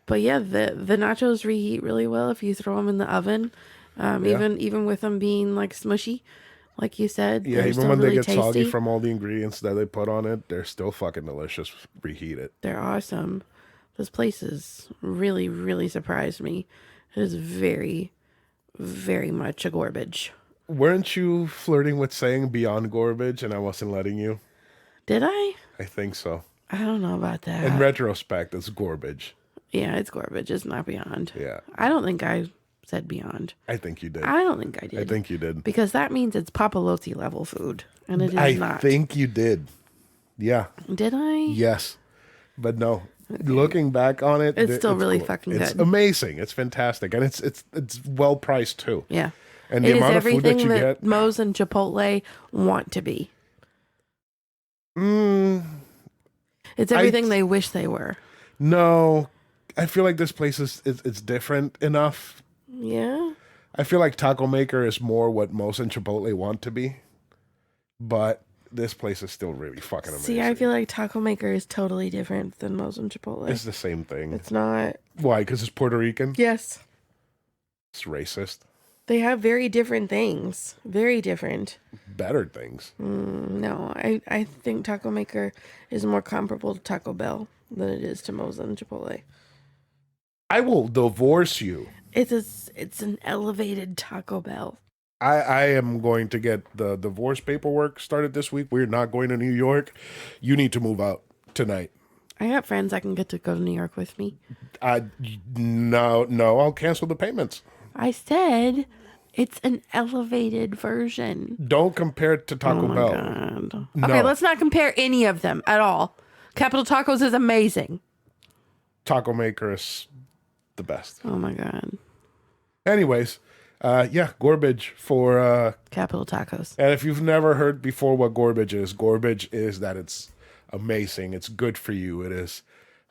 But yeah, the nachos reheat really well if you throw them in the oven. Even with them being like smushy, like you said. Yeah, they're even still when really they get tasty. soggy from all the ingredients that they put on it, they're still fucking delicious. Reheat it. They're awesome. This place is really, really surprised me. It is very, very much a garbage. Weren't you flirting with saying beyond garbage and I wasn't letting you? Did I? I think so. I don't know about that. In retrospect, it's garbage. Yeah, it's garbage. It's not beyond. Yeah. I don't think I said beyond. I think you did. I don't think I did. I think you did. Because that means it's Papalotti level food. And it is I not. think you did. Yeah. Did I? Yes. But no. Looking back on it, It's still really cool. fucking It's good. amazing. It's fantastic. And it's well priced too. Yeah. And the It is amount of food that everything you that get. Moe's and Chipotle want to be. It's everything they wish they were. No. I feel like this place is it's different enough. Yeah. I feel like Taco Maker is more what Moe's and Chipotle want to be. But this place is still really fucking amazing. See, I feel like Taco Maker is totally different than Moe's and Chipotle. It's the same thing. It's not. Why? Because it's Puerto Rican? Yes. It's racist. They have very different things. Very different. Better things. No, I think Taco Maker is more comparable to Taco Bell than it is to Moe's and Chipotle. I will divorce you. It's an elevated Taco Bell. I am going to get the divorce paperwork started this week. We're not going to New York. You need to move out tonight. I got friends I can get to go to New York with me. No, I'll cancel the payments. I said it's an elevated version. Don't compare it to Taco Bell. God. No. Okay, let's not compare any of them at all. Capital Tacos is amazing. Taco Maker is the best. Oh my God. Anyways, yeah, garbage for Capital Tacos. and if you've never heard before what garbage is that it's amazing. It's good for you. It is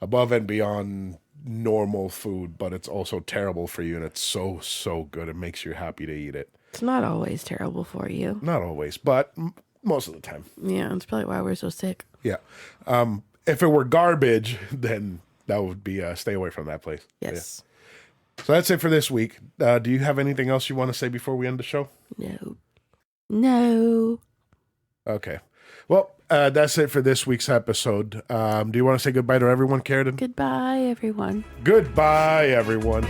above and beyond normal food, but it's also terrible for you, and it's so good. It makes you happy to eat it. It's not always terrible for you. Not always, but most of the time. Yeah, that's probably why we're so sick. Yeah. If it were garbage, then that would be stay away from that place. Yes. Yeah. So that's it for this week. Do you have anything else you want to say before we end the show? No. Okay. Well, that's it for this week's episode. Do you want to say goodbye to everyone, Karradyne? Goodbye, everyone. Goodbye, everyone.